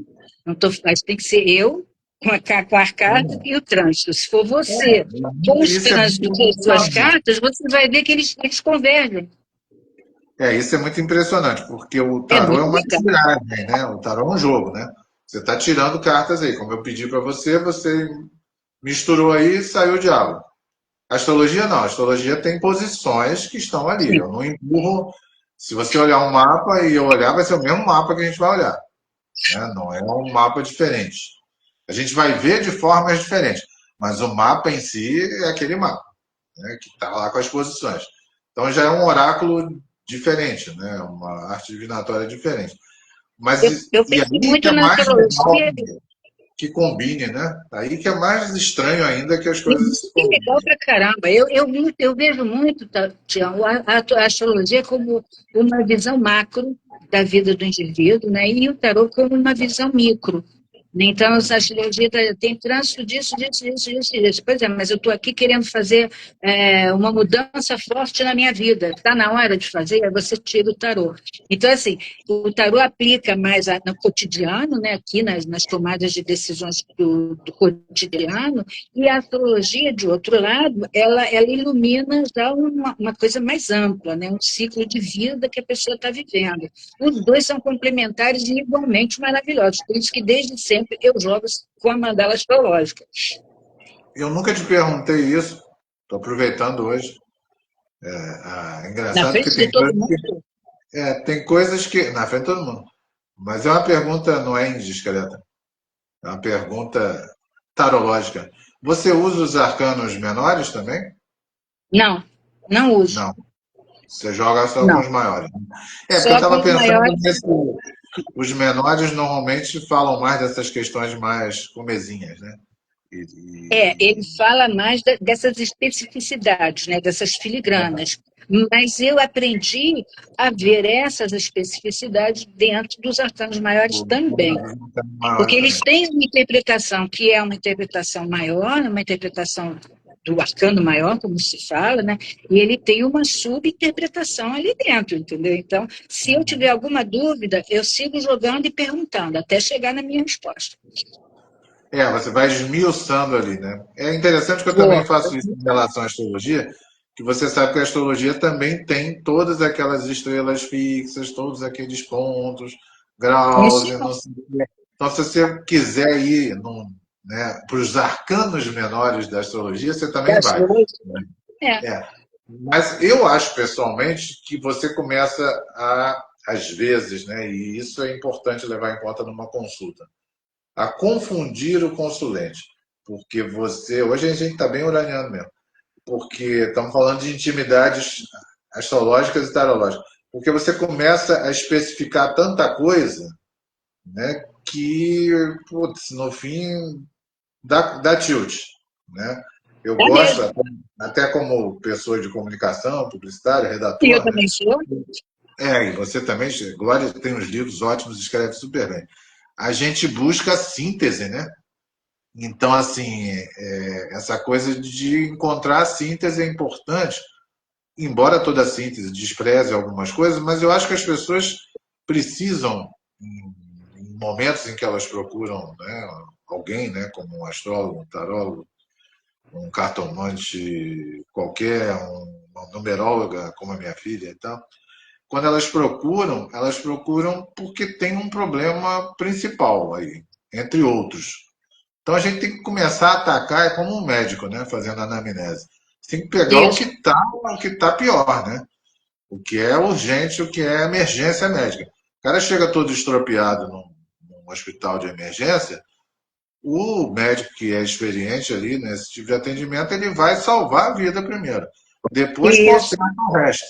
Speaker 1: Não tô, mas tem que ser eu com a carta e o trânsito. Se for você com os
Speaker 2: isso é
Speaker 1: trânsitos
Speaker 2: muito
Speaker 1: das suas
Speaker 2: impressionante.
Speaker 1: cartas, você vai ver que eles convergem.
Speaker 2: Isso é muito impressionante, porque o
Speaker 1: É
Speaker 2: tarô é
Speaker 1: muito
Speaker 2: uma
Speaker 1: legal.
Speaker 2: tiragem, né? O tarô é um jogo, né? Você está tirando cartas aí. Como eu pedi para você, você misturou aí e saiu o diabo. A astrologia não. A astrologia tem posições que estão ali.
Speaker 1: Sim.
Speaker 2: Eu não empurro. Se você olhar um mapa e eu olhar, vai ser o mesmo mapa que a gente vai olhar. Né? Não é um mapa diferente. A gente vai ver de formas diferentes. Mas o mapa em si é aquele mapa, né? Que está lá com as posições. Então já é um oráculo diferente, né? Uma arte divinatória diferente. Mas
Speaker 1: Eu
Speaker 2: e
Speaker 1: penso
Speaker 2: aí que
Speaker 1: muito
Speaker 2: é
Speaker 1: na
Speaker 2: mais legal
Speaker 1: astrologia.
Speaker 2: que combine, né? Aí que é mais estranho ainda que as coisas se
Speaker 1: Isso é legal
Speaker 2: combinem.
Speaker 1: pra caramba. Eu vejo muito, Tião, a astrologia como uma visão macro da vida do indivíduo, né? E o tarô como uma visão micro. Então, a astrologia tem trânsito disso. Pois é, mas eu estou aqui querendo fazer uma mudança forte na minha vida. Está na hora de fazer, aí você tira o tarô. Então, assim, o tarô aplica mais no cotidiano, né? Aqui nas tomadas de decisões do cotidiano, e a astrologia, de outro lado, ela ilumina já uma coisa mais ampla, né? Um ciclo de vida que a pessoa está vivendo. Os dois são complementares e igualmente maravilhosos. Por isso que, desde sempre, eu jogo com a mandala astrológica.
Speaker 2: Eu nunca te perguntei isso. Estou aproveitando hoje. É
Speaker 1: Na
Speaker 2: engraçado porque
Speaker 1: frente de todo mundo.
Speaker 2: tem coisas que. Na frente de todo mundo. Mas é uma pergunta, não é indiscreta. É uma pergunta tarológica. Você usa os arcanos menores também?
Speaker 1: Não, não uso.
Speaker 2: Não. Você joga só com
Speaker 1: Não.
Speaker 2: os maiores. É, porque eu
Speaker 1: Só com
Speaker 2: estava
Speaker 1: os
Speaker 2: pensando
Speaker 1: maiores.
Speaker 2: nesse. Os menores normalmente falam mais dessas questões mais comezinhas, né?
Speaker 1: Ele fala mais dessas especificidades, né, dessas filigranas. Mas eu aprendi a ver essas especificidades dentro dos arcanos maiores também. Porque
Speaker 2: maiores
Speaker 1: eles
Speaker 2: também.
Speaker 1: têm uma interpretação que é uma interpretação maior, uma interpretação do arcano maior, como se fala, né? E ele tem uma subinterpretação ali dentro, entendeu? Então, se eu tiver alguma dúvida, eu sigo jogando e perguntando, até chegar na minha resposta.
Speaker 2: Você vai esmiuçando ali, né? É interessante que eu também
Speaker 1: Vou.
Speaker 2: faço isso em relação à astrologia, que você sabe que a astrologia também tem todas aquelas estrelas fixas, todos aqueles pontos, graus,
Speaker 1: Isso,
Speaker 2: e não sei o quê. Então, se você quiser ir né, para os arcanos menores da astrologia, você também
Speaker 1: das
Speaker 2: vai.
Speaker 1: duas. É.
Speaker 2: É. Mas eu acho pessoalmente que você começa às vezes, né, e isso é importante levar em conta numa consulta, a confundir o consulente. Porque hoje a gente está bem uraniano mesmo, porque estamos falando de intimidades astrológicas e tarológicas. Porque você começa a especificar tanta coisa, né, que, putz, no fim, dá tilt, né? Eu
Speaker 1: É
Speaker 2: gosto,
Speaker 1: mesmo.
Speaker 2: até como pessoa de comunicação, publicitário,
Speaker 1: E eu
Speaker 2: redator, né?
Speaker 1: também sou.
Speaker 2: E você também, Glória, tem uns livros ótimos, escreve super bem. A gente busca a síntese, né? Então, assim, essa coisa de encontrar a síntese é importante, embora toda síntese despreze algumas coisas, mas eu acho que as pessoas precisam, em momentos em que elas procuram, né, alguém, né, como um astrólogo, um tarólogo, um cartomante qualquer, uma numeróloga como a minha filha e tal, quando elas procuram porque tem um problema principal aí, entre outros. Então a gente tem que começar a atacar, é como um médico, né, fazendo anamnese. Você tem que pegar
Speaker 1: Isso.
Speaker 2: o que tá pior, né? O que é urgente, o que é emergência médica. O cara chega todo estropiado num hospital de emergência, o médico que é experiente ali nesse tipo de atendimento, ele vai salvar a vida primeiro. Depois
Speaker 1: Isso.
Speaker 2: conserta o resto,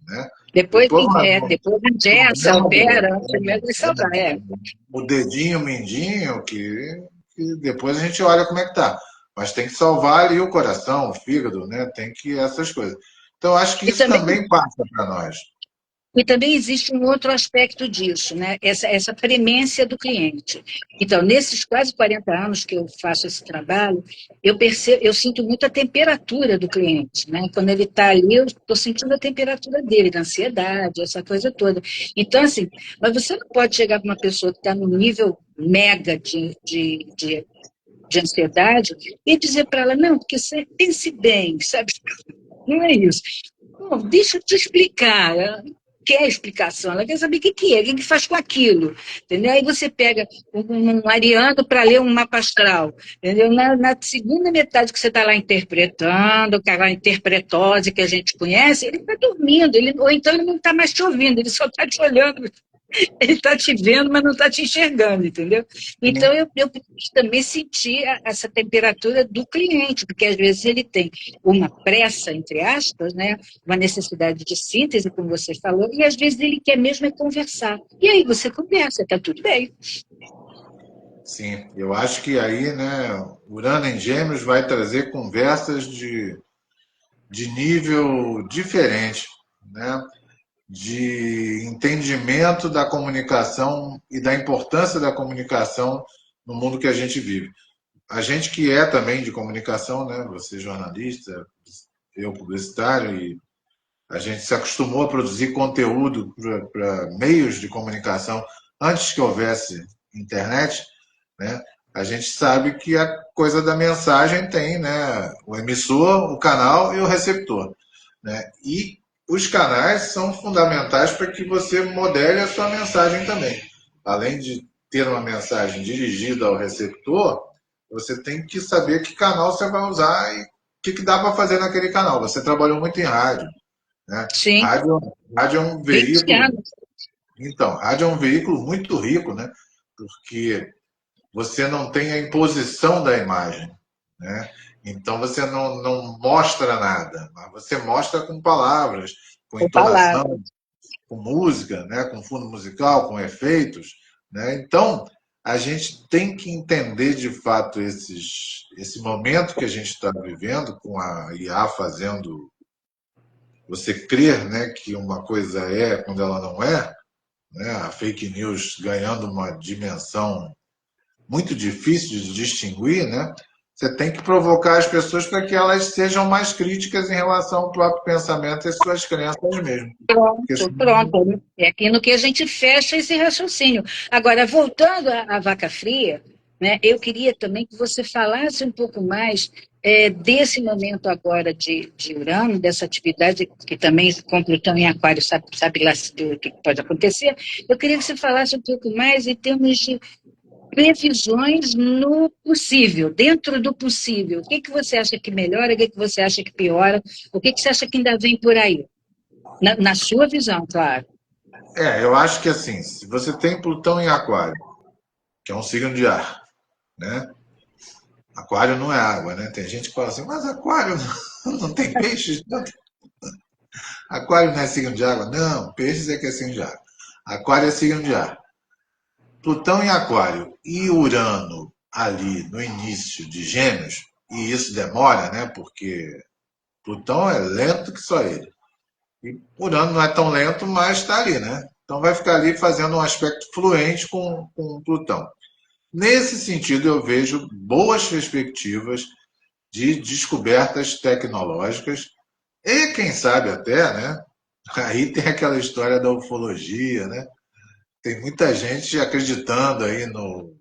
Speaker 2: né?
Speaker 1: Depois,
Speaker 2: Depois
Speaker 1: depois ingessa,
Speaker 2: programa
Speaker 1: opera, primeiro vai salvar.
Speaker 2: o dedinho, o mindinho, que depois a gente olha como é que tá. Mas tem que salvar ali o coração, o fígado, né? Tem que essas coisas. Então acho que
Speaker 1: E
Speaker 2: isso
Speaker 1: também
Speaker 2: também passa para nós.
Speaker 1: E também existe um outro aspecto disso, né? Essa premência do cliente. Então, nesses quase 40 anos que eu faço esse trabalho, eu sinto muito a temperatura do cliente, né? Quando ele está ali, eu estou sentindo a temperatura dele, da ansiedade, essa coisa toda. Então, assim, mas você não pode chegar para uma pessoa que está no nível mega de ansiedade e dizer para ela, não, porque você pense bem, sabe? Não é isso. Bom, deixa eu te explicar. quer explicação, ela quer saber o que é, o que faz com aquilo, entendeu? Aí você pega um ariano para ler um mapa astral, entendeu? Na segunda metade que você está lá interpretando, aquela interpretose que a gente conhece, ele está dormindo, ou então ele não está mais te ouvindo, ele só está te olhando. Ele está te vendo, mas não está te enxergando, entendeu? Então, eu preciso também sentir essa temperatura do cliente, porque às vezes ele tem uma pressa, entre aspas, né? Uma necessidade de síntese, como você falou, e às vezes ele quer mesmo é conversar. E aí você conversa, está tudo bem.
Speaker 2: Sim, eu acho que aí, né, Urano em Gêmeos vai trazer conversas de nível diferente, né? De entendimento da comunicação e da importância da comunicação no mundo que a gente vive. A gente que é também de comunicação, né? Você jornalista, eu publicitário, e a gente se acostumou a produzir conteúdo para meios de comunicação antes que houvesse internet, né? A gente sabe que a coisa da mensagem tem, né? O emissor, o canal e o receptor, né? E os canais são fundamentais para que você modele a sua mensagem também. Além de ter uma mensagem dirigida ao receptor, você tem que saber que canal você vai usar e o que dá para fazer naquele canal. Você trabalhou muito em rádio, né?
Speaker 1: Sim,
Speaker 2: Rádio é um
Speaker 1: 20
Speaker 2: veículo.
Speaker 1: anos.
Speaker 2: Então, rádio é um veículo muito rico, né? Porque você não tem a imposição da imagem, né? Então você não mostra nada, mas você mostra com palavras, com
Speaker 1: Com palavras.
Speaker 2: entonação, com música, né? Com fundo musical, com efeitos, né? Então a gente tem que entender de fato esse momento que a gente está vivendo, com a IA fazendo você crer, né, que uma coisa é quando ela não é, né? A fake news ganhando uma dimensão muito difícil de distinguir, né? Você tem que provocar as pessoas para que elas sejam mais críticas em relação ao próprio pensamento e às suas crenças mesmo. Porque
Speaker 1: Pronto,
Speaker 2: senão...
Speaker 1: pronto. É aqui no que a gente fecha esse raciocínio. Agora, voltando à vaca fria, né, eu queria também que você falasse um pouco mais desse momento agora de Urano, dessa atividade que também com Plutão em Aquário sabe lá o que pode acontecer. Eu queria que você falasse um pouco mais em termos de previsões no possível, dentro do possível. O que que você acha que melhora, o que que você acha que piora, o que que você acha que ainda vem por aí? Na sua visão, claro.
Speaker 2: Eu acho que assim, se você tem Plutão em Aquário, que é um signo de ar, né? Aquário não é água, né? Tem gente que fala assim, mas Aquário não tem peixes? Não. Aquário não é signo de água? Não, peixes é que é signo de água. Aquário é signo de ar. Plutão em Aquário e Urano ali no início de Gêmeos, e isso demora, né? Porque Plutão é lento que só ele. E Urano não é tão lento, mas está ali, né? Então vai ficar ali fazendo um aspecto fluente com Plutão. Nesse sentido, eu vejo boas perspectivas de descobertas tecnológicas e, quem sabe até, né? Aí tem aquela história da ufologia, né? Tem muita gente acreditando aí no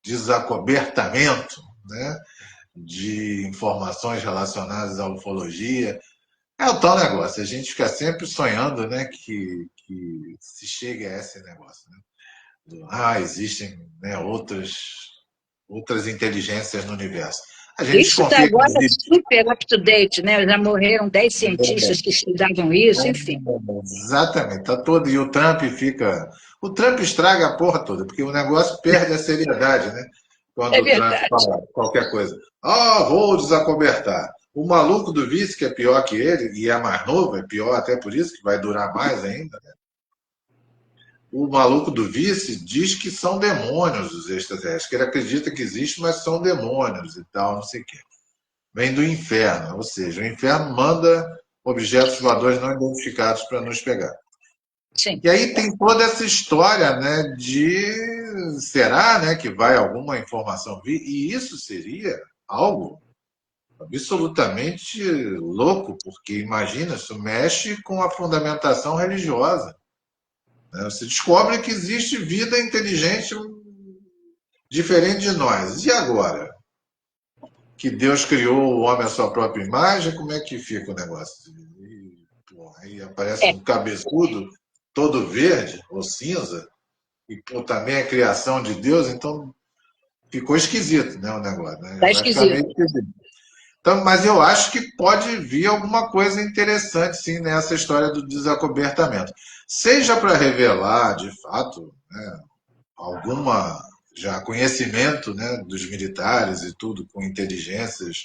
Speaker 2: desacobertamento, né? De informações relacionadas à ufologia. É o tal negócio, a gente fica sempre sonhando, né, que se chegue a esse negócio, né? Existem, né, outras inteligências no universo. A gente
Speaker 1: Isso está
Speaker 2: desconfia que
Speaker 1: agora
Speaker 2: existe.
Speaker 1: super up-to-date, né? Já morreram 10 cientistas que estudavam isso, enfim.
Speaker 2: Exatamente, tá todo. E o Trump fica. O Trump estraga a porra toda, porque o negócio perde a seriedade, né?
Speaker 1: É
Speaker 2: Quando o Trump
Speaker 1: verdade.
Speaker 2: fala qualquer coisa. Vou desacobertar. O maluco do vice, que é pior que ele, e é mais novo, é pior até por isso, que vai durar mais ainda. O maluco do vice diz que são demônios os extraterrestres, que ele acredita que existe, mas são demônios e tal, não sei o quê. Vem do inferno, ou seja, o inferno manda objetos voadores não identificados para nos pegar.
Speaker 1: Sim.
Speaker 2: E aí tem toda essa história, né, de será, né, que vai alguma informação vir? E isso seria algo absolutamente louco, porque imagina, isso mexe com a fundamentação religiosa, né? Você descobre que existe vida inteligente diferente de nós. E agora? Que Deus criou o homem à sua própria imagem, como é que fica o negócio? Aí aparece um cabeçudo, todo verde ou cinza, e pô, também é criação de Deus, então ficou esquisito, né, o negócio, né?
Speaker 1: Tá
Speaker 2: Vai ficar
Speaker 1: esquisito.
Speaker 2: meio esquisito. Então, mas eu acho que pode vir alguma coisa interessante, sim, nessa história do desacobertamento. Seja para revelar, de fato, né, alguma já conhecimento, né, dos militares e tudo, com inteligências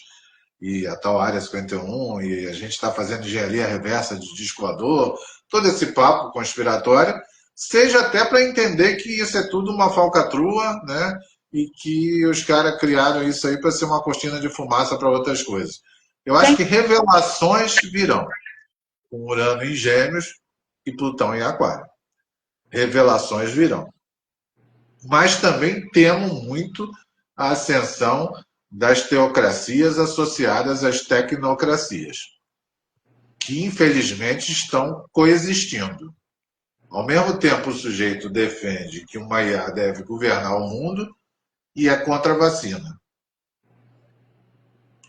Speaker 2: e a tal área 51, e a gente está fazendo engenharia reversa de disco voador, todo esse papo conspiratório, seja até para entender que isso é tudo uma falcatrua, né? E que os caras criaram isso aí para ser uma cortina de fumaça para outras coisas. Eu acho
Speaker 1: Tem,
Speaker 2: que revelações virão, com Urano em Gêmeos e Plutão em Aquário. Revelações virão. Mas também temo muito a ascensão das teocracias associadas às tecnocracias, que infelizmente estão coexistindo. Ao mesmo tempo, o sujeito defende que uma IA deve governar o mundo e é contra a vacina,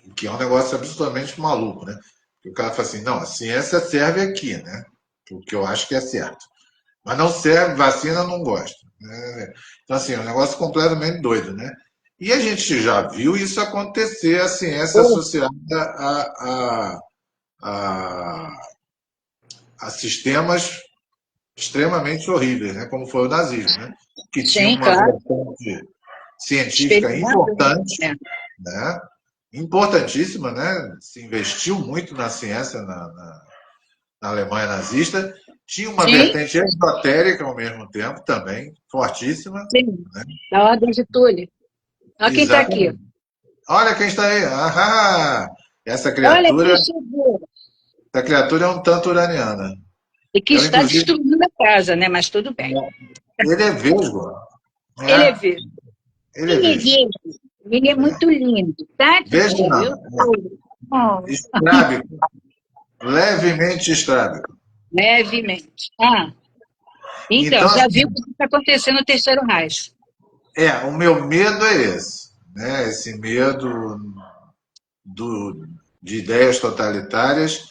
Speaker 2: o que é um negócio absolutamente maluco, né? Porque o cara fala assim, não, a ciência serve aqui, né? O que eu acho que é certo. Mas não serve, vacina não gosta. Né? Então, assim, é um negócio completamente doido, né? E a gente já viu isso acontecer, a ciência associada a, a, a sistemas extremamente horríveis, né? Como foi o nazismo, né? Que tinha
Speaker 1: sim,
Speaker 2: uma
Speaker 1: claro.
Speaker 2: vertente científica
Speaker 1: Experimentado.
Speaker 2: importante,
Speaker 1: É.
Speaker 2: né? Importantíssima, né? Se investiu muito na ciência na Alemanha nazista. Tinha uma
Speaker 1: Sim,
Speaker 2: vertente esotérica ao mesmo tempo também, fortíssima.
Speaker 1: sim.
Speaker 2: Né?
Speaker 1: Da ordem de Túlio. Olha quem está aqui.
Speaker 2: Exatamente. Olha quem está aí. Ah,
Speaker 1: Olha quem chegou.
Speaker 2: essa criatura é um tanto uraniana.
Speaker 1: E que
Speaker 2: Eu,
Speaker 1: está
Speaker 2: inclusive,
Speaker 1: destruindo a casa, né? Mas tudo bem.
Speaker 2: ele é vesgo,
Speaker 1: Ele é
Speaker 2: né?
Speaker 1: vivo.
Speaker 2: Ele é
Speaker 1: Ele é
Speaker 2: vesgo.
Speaker 1: gay. Ele é muito lindo, tá,
Speaker 2: Vesgo
Speaker 1: Titi?
Speaker 2: não,
Speaker 1: Eu sou. Oh,
Speaker 2: estrábico, levemente estrábico.
Speaker 1: levemente.
Speaker 2: Então,
Speaker 1: Então, já
Speaker 2: assim,
Speaker 1: viu o que está acontecendo no terceiro Reich.
Speaker 2: o meu medo é esse, né? Esse medo de ideias totalitárias,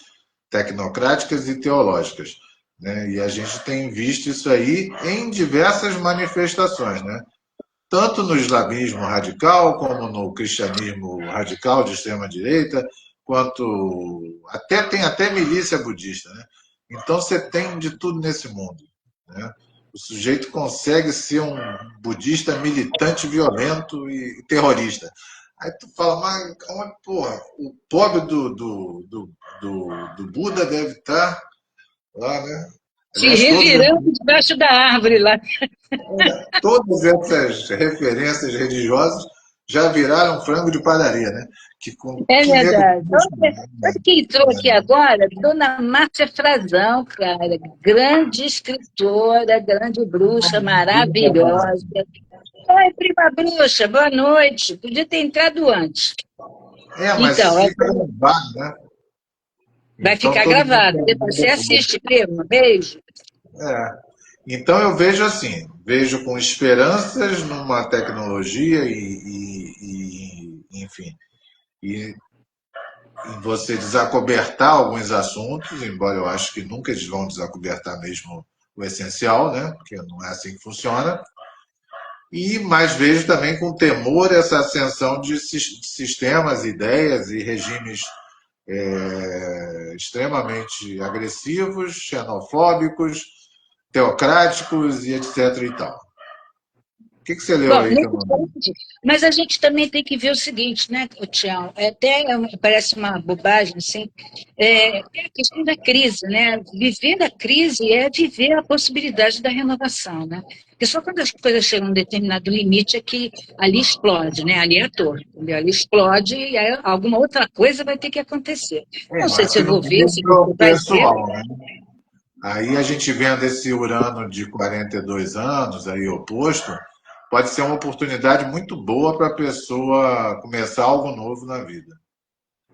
Speaker 2: tecnocráticas e teológicas. Né? E a gente tem visto isso aí em diversas manifestações, né? Tanto no islamismo radical, como no cristianismo radical de extrema-direita, quanto tem até milícia budista. Né? Então você tem de tudo nesse mundo. Né? O sujeito consegue ser um budista militante, violento e terrorista. Aí tu fala, mas porra, o pobre do Buda deve estar lá, né?
Speaker 1: Se
Speaker 2: Aliás,
Speaker 1: revirando debaixo da árvore lá.
Speaker 2: todas essas referências religiosas já viraram frango de padaria, né?
Speaker 1: É
Speaker 2: Que nego.
Speaker 1: verdade. Olha quem entrou aqui agora, Dona Márcia Frazão, cara. Grande escritora, grande bruxa, maravilhosa. Oi, prima bruxa, boa noite. Podia ter entrado antes.
Speaker 2: Mas
Speaker 1: Então,
Speaker 2: fica gravado, né?
Speaker 1: vai
Speaker 2: Então
Speaker 1: ficar
Speaker 2: todo mundo
Speaker 1: gravado.
Speaker 2: pode ver
Speaker 1: Você
Speaker 2: depois.
Speaker 1: assiste, prima. Beijo.
Speaker 2: É. Então eu vejo assim, vejo com esperanças numa tecnologia enfim, e em você desacobertar alguns assuntos, embora eu acho que nunca eles vão desacobertar mesmo o essencial, né? Porque não é assim que funciona. E mais vejo também com temor essa ascensão de sistemas, ideias e regimes extremamente agressivos, xenofóbicos, teocráticos e etc. e tal. O que você leu
Speaker 1: Bom,
Speaker 2: aí que eu
Speaker 1: nesse
Speaker 2: não li?
Speaker 1: ponto, mas a gente também tem que ver o seguinte, né, Tião? Parece uma bobagem, assim, é a questão da crise, né? Viver a crise é viver a possibilidade da renovação, né? Porque só quando as coisas chegam a um determinado limite é que ali explode, né? Ali é a torre, entendeu? Ali explode e aí alguma outra coisa vai ter que acontecer. Não
Speaker 2: Eu
Speaker 1: sei
Speaker 2: acho
Speaker 1: se
Speaker 2: que
Speaker 1: eu
Speaker 2: no
Speaker 1: vou ver, se
Speaker 2: nível
Speaker 1: você vai ver.
Speaker 2: pessoal, né? Aí a gente vendo esse Urano de 42 anos aí oposto, pode ser uma oportunidade muito boa para a pessoa começar algo novo na vida.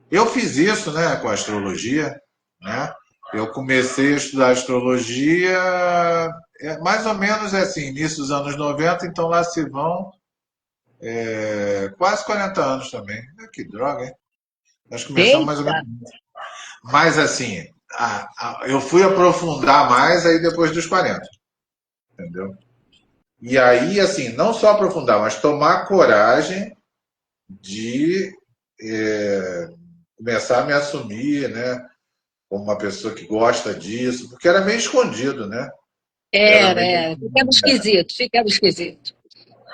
Speaker 2: Eu fiz isso, né, com a astrologia, né? Eu comecei a estudar astrologia mais ou menos assim, início dos anos 90, então lá se vão quase 40 anos também. Que droga, hein? Nós começamos mais ou
Speaker 1: Eita,
Speaker 2: menos. Mas assim, eu fui aprofundar mais aí depois dos 40, entendeu? E aí, assim, não só aprofundar, mas tomar coragem de começar a me assumir, né? Como uma pessoa que gosta disso, porque era meio escondido, né? Era meio
Speaker 1: Ficava esquisito, ficava esquisito.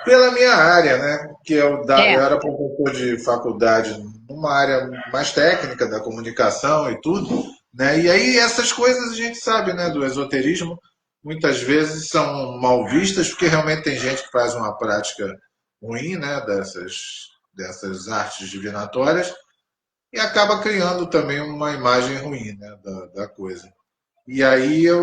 Speaker 2: pela minha área, né? Que
Speaker 1: É,
Speaker 2: eu era professor de faculdade numa área mais técnica da comunicação e tudo, né? E aí essas coisas a gente sabe, né? Do esoterismo muitas vezes são mal vistas porque realmente tem gente que faz uma prática ruim, né? Dessas artes divinatórias e acaba criando também uma imagem ruim, né? Da coisa. E aí eu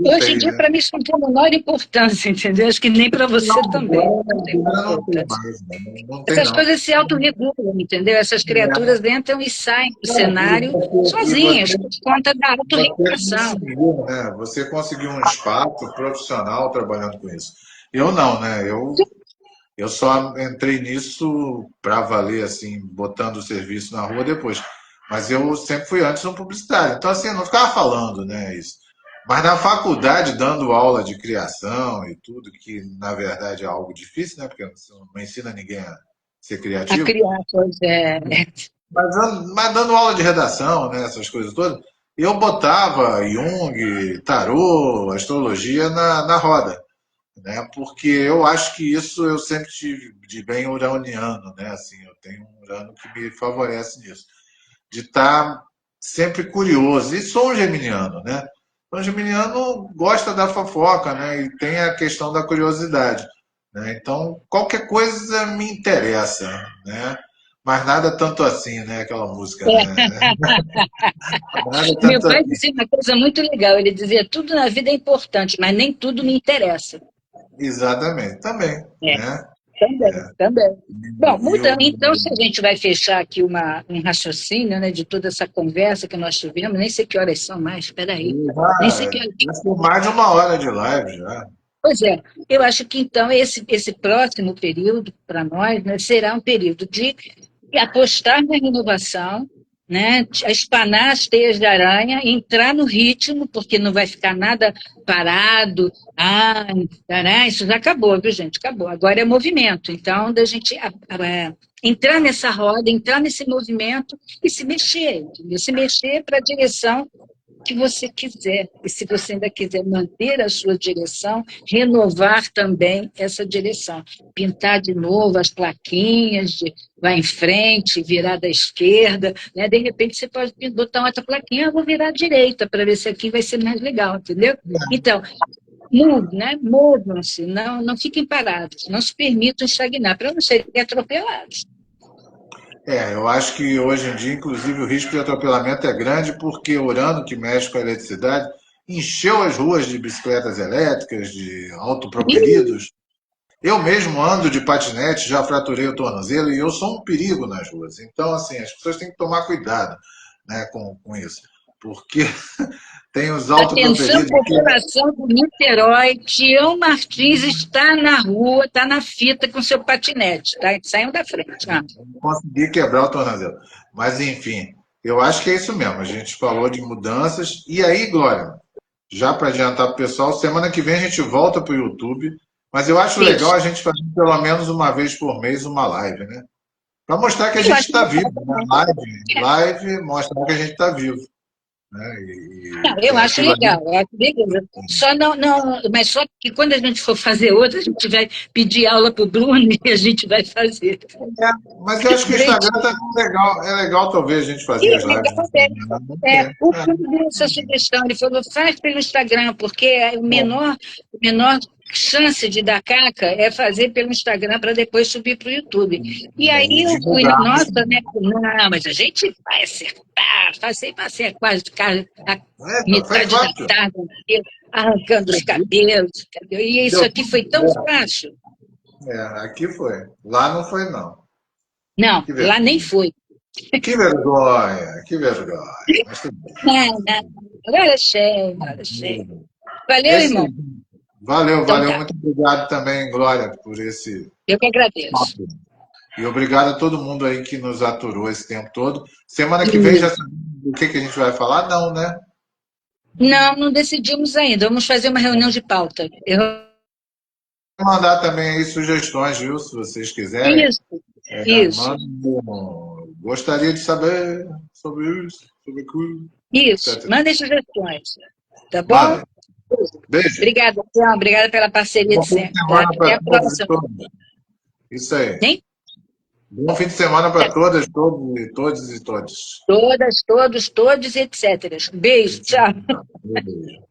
Speaker 1: hoje em
Speaker 2: lutei,
Speaker 1: dia,
Speaker 2: né?
Speaker 1: para mim, isso não tem a menor importância, entendeu? Acho que nem para você também. Não tem muita
Speaker 2: Agora não tem
Speaker 1: importância.
Speaker 2: mais, né? Não tem
Speaker 1: Essas
Speaker 2: não.
Speaker 1: coisas se autorregulam, entendeu? Essas criaturas entram e saem do
Speaker 2: Não,
Speaker 1: cenário
Speaker 2: e
Speaker 1: sozinhas, por conta da
Speaker 2: você
Speaker 1: autorregulação.
Speaker 2: conseguiu, né? Você conseguiu um espaço profissional trabalhando com isso. Eu não, né? Eu só entrei nisso para valer, assim, botando o serviço na rua depois. Mas eu sempre fui antes um publicitário. Então, assim, eu não ficava falando, né, isso. Mas na faculdade, dando aula de criação e tudo, que na verdade é algo difícil, né? Porque você não ensina ninguém a ser
Speaker 1: A
Speaker 2: criativo.
Speaker 1: criar, pois é.
Speaker 2: Mas dando aula de redação, né, essas coisas todas, eu botava Jung, tarô, astrologia na roda, né? Porque eu acho que isso eu sempre tive de bem uraniano, né? Assim, eu tenho um Urano que me favorece nisso, de estar sempre curioso. E sou um geminiano, né? Então, o geminiano gosta da fofoca, né? E tem a questão da curiosidade, né? Então, qualquer coisa me interessa, né? Mas nada tanto assim, né? Aquela música,
Speaker 1: É.
Speaker 2: né? Nada
Speaker 1: Meu
Speaker 2: tanto
Speaker 1: pai
Speaker 2: assim.
Speaker 1: dizia uma coisa muito legal. Ele dizia: tudo na vida é importante, mas nem tudo me interessa.
Speaker 2: Exatamente, também,
Speaker 1: É,
Speaker 2: né?
Speaker 1: também, também. Bom,
Speaker 2: E eu,
Speaker 1: mudando, então, se a gente vai fechar aqui um raciocínio, né, de toda essa conversa que nós tivemos, nem sei que horas são mais, espera aí, nem sei que horas.
Speaker 2: já foi mais de uma hora de live já.
Speaker 1: Pois é, eu acho que então esse próximo período para nós, né, será um período de apostar na renovação, né, espanar as teias de aranha, entrar no ritmo, porque não vai ficar nada parado. Ah, né, isso já acabou, viu, gente? Acabou. Agora é movimento. Então, da gente entrar nessa roda, entrar nesse movimento e se mexer, entendeu? Se mexer para a direção que você quiser. E se você ainda quiser manter a sua direção, renovar também essa direção. Pintar de novo as plaquinhas de vai em frente, virar da esquerda, né? De repente você pode botar outra plaquinha, eu vou virar à direita para ver se aqui vai ser mais legal, entendeu? Então, move, né? Movam-se, não fiquem parados, não se permitam estagnar para não serem atropelados.
Speaker 2: Eu acho que hoje em dia, inclusive, o risco de atropelamento é grande porque Urano, que mexe com a eletricidade, encheu as ruas de bicicletas elétricas, de autopropelidos. Eu mesmo ando de patinete, já fraturei o tornozelo e eu sou um perigo nas ruas. Então, assim, as pessoas têm que tomar cuidado, né, com isso. Porque tem os
Speaker 1: Atenção,
Speaker 2: autopropelidos que
Speaker 1: população do Niterói, Tião Martins está na rua, está na fita com seu patinete, tá? Saiam da frente. Ah.
Speaker 2: consegui quebrar o tornozelo. Mas, enfim, eu acho que é isso mesmo. A gente falou de mudanças. E aí, Glória, já para adiantar para o pessoal, semana que vem a gente volta para o YouTube. Mas eu acho legal
Speaker 1: Isso.
Speaker 2: a gente fazer pelo menos uma vez por mês uma live, né? Para mostrar que a
Speaker 1: Eu
Speaker 2: gente
Speaker 1: acho
Speaker 2: está
Speaker 1: legal
Speaker 2: vivo, né?
Speaker 1: também.
Speaker 2: Live mostra que a gente está vivo, né?
Speaker 1: Não,
Speaker 2: E
Speaker 1: eu acho
Speaker 2: aquilo ali.
Speaker 1: legal, eu acho beleza. Só não, mas só que quando a gente for fazer outra, a gente vai pedir aula para o Bruno e a gente vai fazer.
Speaker 2: Mas eu acho que o Instagram
Speaker 1: Direitinho.
Speaker 2: tá legal. É legal talvez a gente fazer
Speaker 1: E
Speaker 2: as lives no
Speaker 1: legal, é.
Speaker 2: Instagram. Não
Speaker 1: É,
Speaker 2: tem.
Speaker 1: o Bruno deu essa sugestão, ele falou, faz pelo Instagram, porque o menor chance de dar caca é fazer pelo Instagram para depois subir para o YouTube. E aí
Speaker 2: E
Speaker 1: eu fui,
Speaker 2: divulgarmos.
Speaker 1: nossa, né? Não, mas a gente vai acertar, passei quase a
Speaker 2: Foi
Speaker 1: metade da
Speaker 2: fácil.
Speaker 1: tarde arrancando os cabelos, entendeu? E isso
Speaker 2: Deu
Speaker 1: aqui
Speaker 2: tudo
Speaker 1: foi tão
Speaker 2: certo.
Speaker 1: fácil.
Speaker 2: Aqui foi. Lá não foi, não.
Speaker 1: Não,
Speaker 2: Que
Speaker 1: lá nem
Speaker 2: vergonha.
Speaker 1: foi.
Speaker 2: Que vergonha. Que vergonha. Mas tudo
Speaker 1: Não, não. Agora achei, agora achei.
Speaker 2: bem.
Speaker 1: Valeu,
Speaker 2: Esse,
Speaker 1: irmão.
Speaker 2: valeu,
Speaker 1: Então
Speaker 2: valeu.
Speaker 1: tá,
Speaker 2: Muito obrigado também, Glória, por esse
Speaker 1: eu que agradeço.
Speaker 2: papo. E obrigado a todo mundo aí que nos aturou esse tempo todo. Semana que vem já
Speaker 1: Isso.
Speaker 2: sabemos do que a gente vai falar? Não, né?
Speaker 1: Não, não decidimos ainda. Vamos fazer uma reunião de pauta.
Speaker 2: Vou mandar também aí sugestões, viu? Se vocês quiserem.
Speaker 1: Isso, isso,
Speaker 2: Manda. Gostaria de saber sobre isso, sobre aquilo,
Speaker 1: isso.
Speaker 2: etc.
Speaker 1: Mandem sugestões. Tá bom?
Speaker 2: Manda. Beijo.
Speaker 1: Obrigada, Tião. Obrigada pela parceria
Speaker 2: Bom
Speaker 1: de
Speaker 2: fim de
Speaker 1: sempre, tá?
Speaker 2: semana
Speaker 1: Até
Speaker 2: para
Speaker 1: a
Speaker 2: todos e
Speaker 1: próxima.
Speaker 2: todas. Isso aí.
Speaker 1: Hein?
Speaker 2: Bom fim de semana para todas, todos e todos e todos.
Speaker 1: Todas, todos, todos, etc. Beijo, tchau.
Speaker 2: Beijo.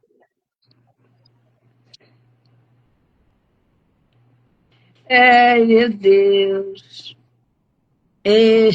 Speaker 1: Ai, meu Deus. É...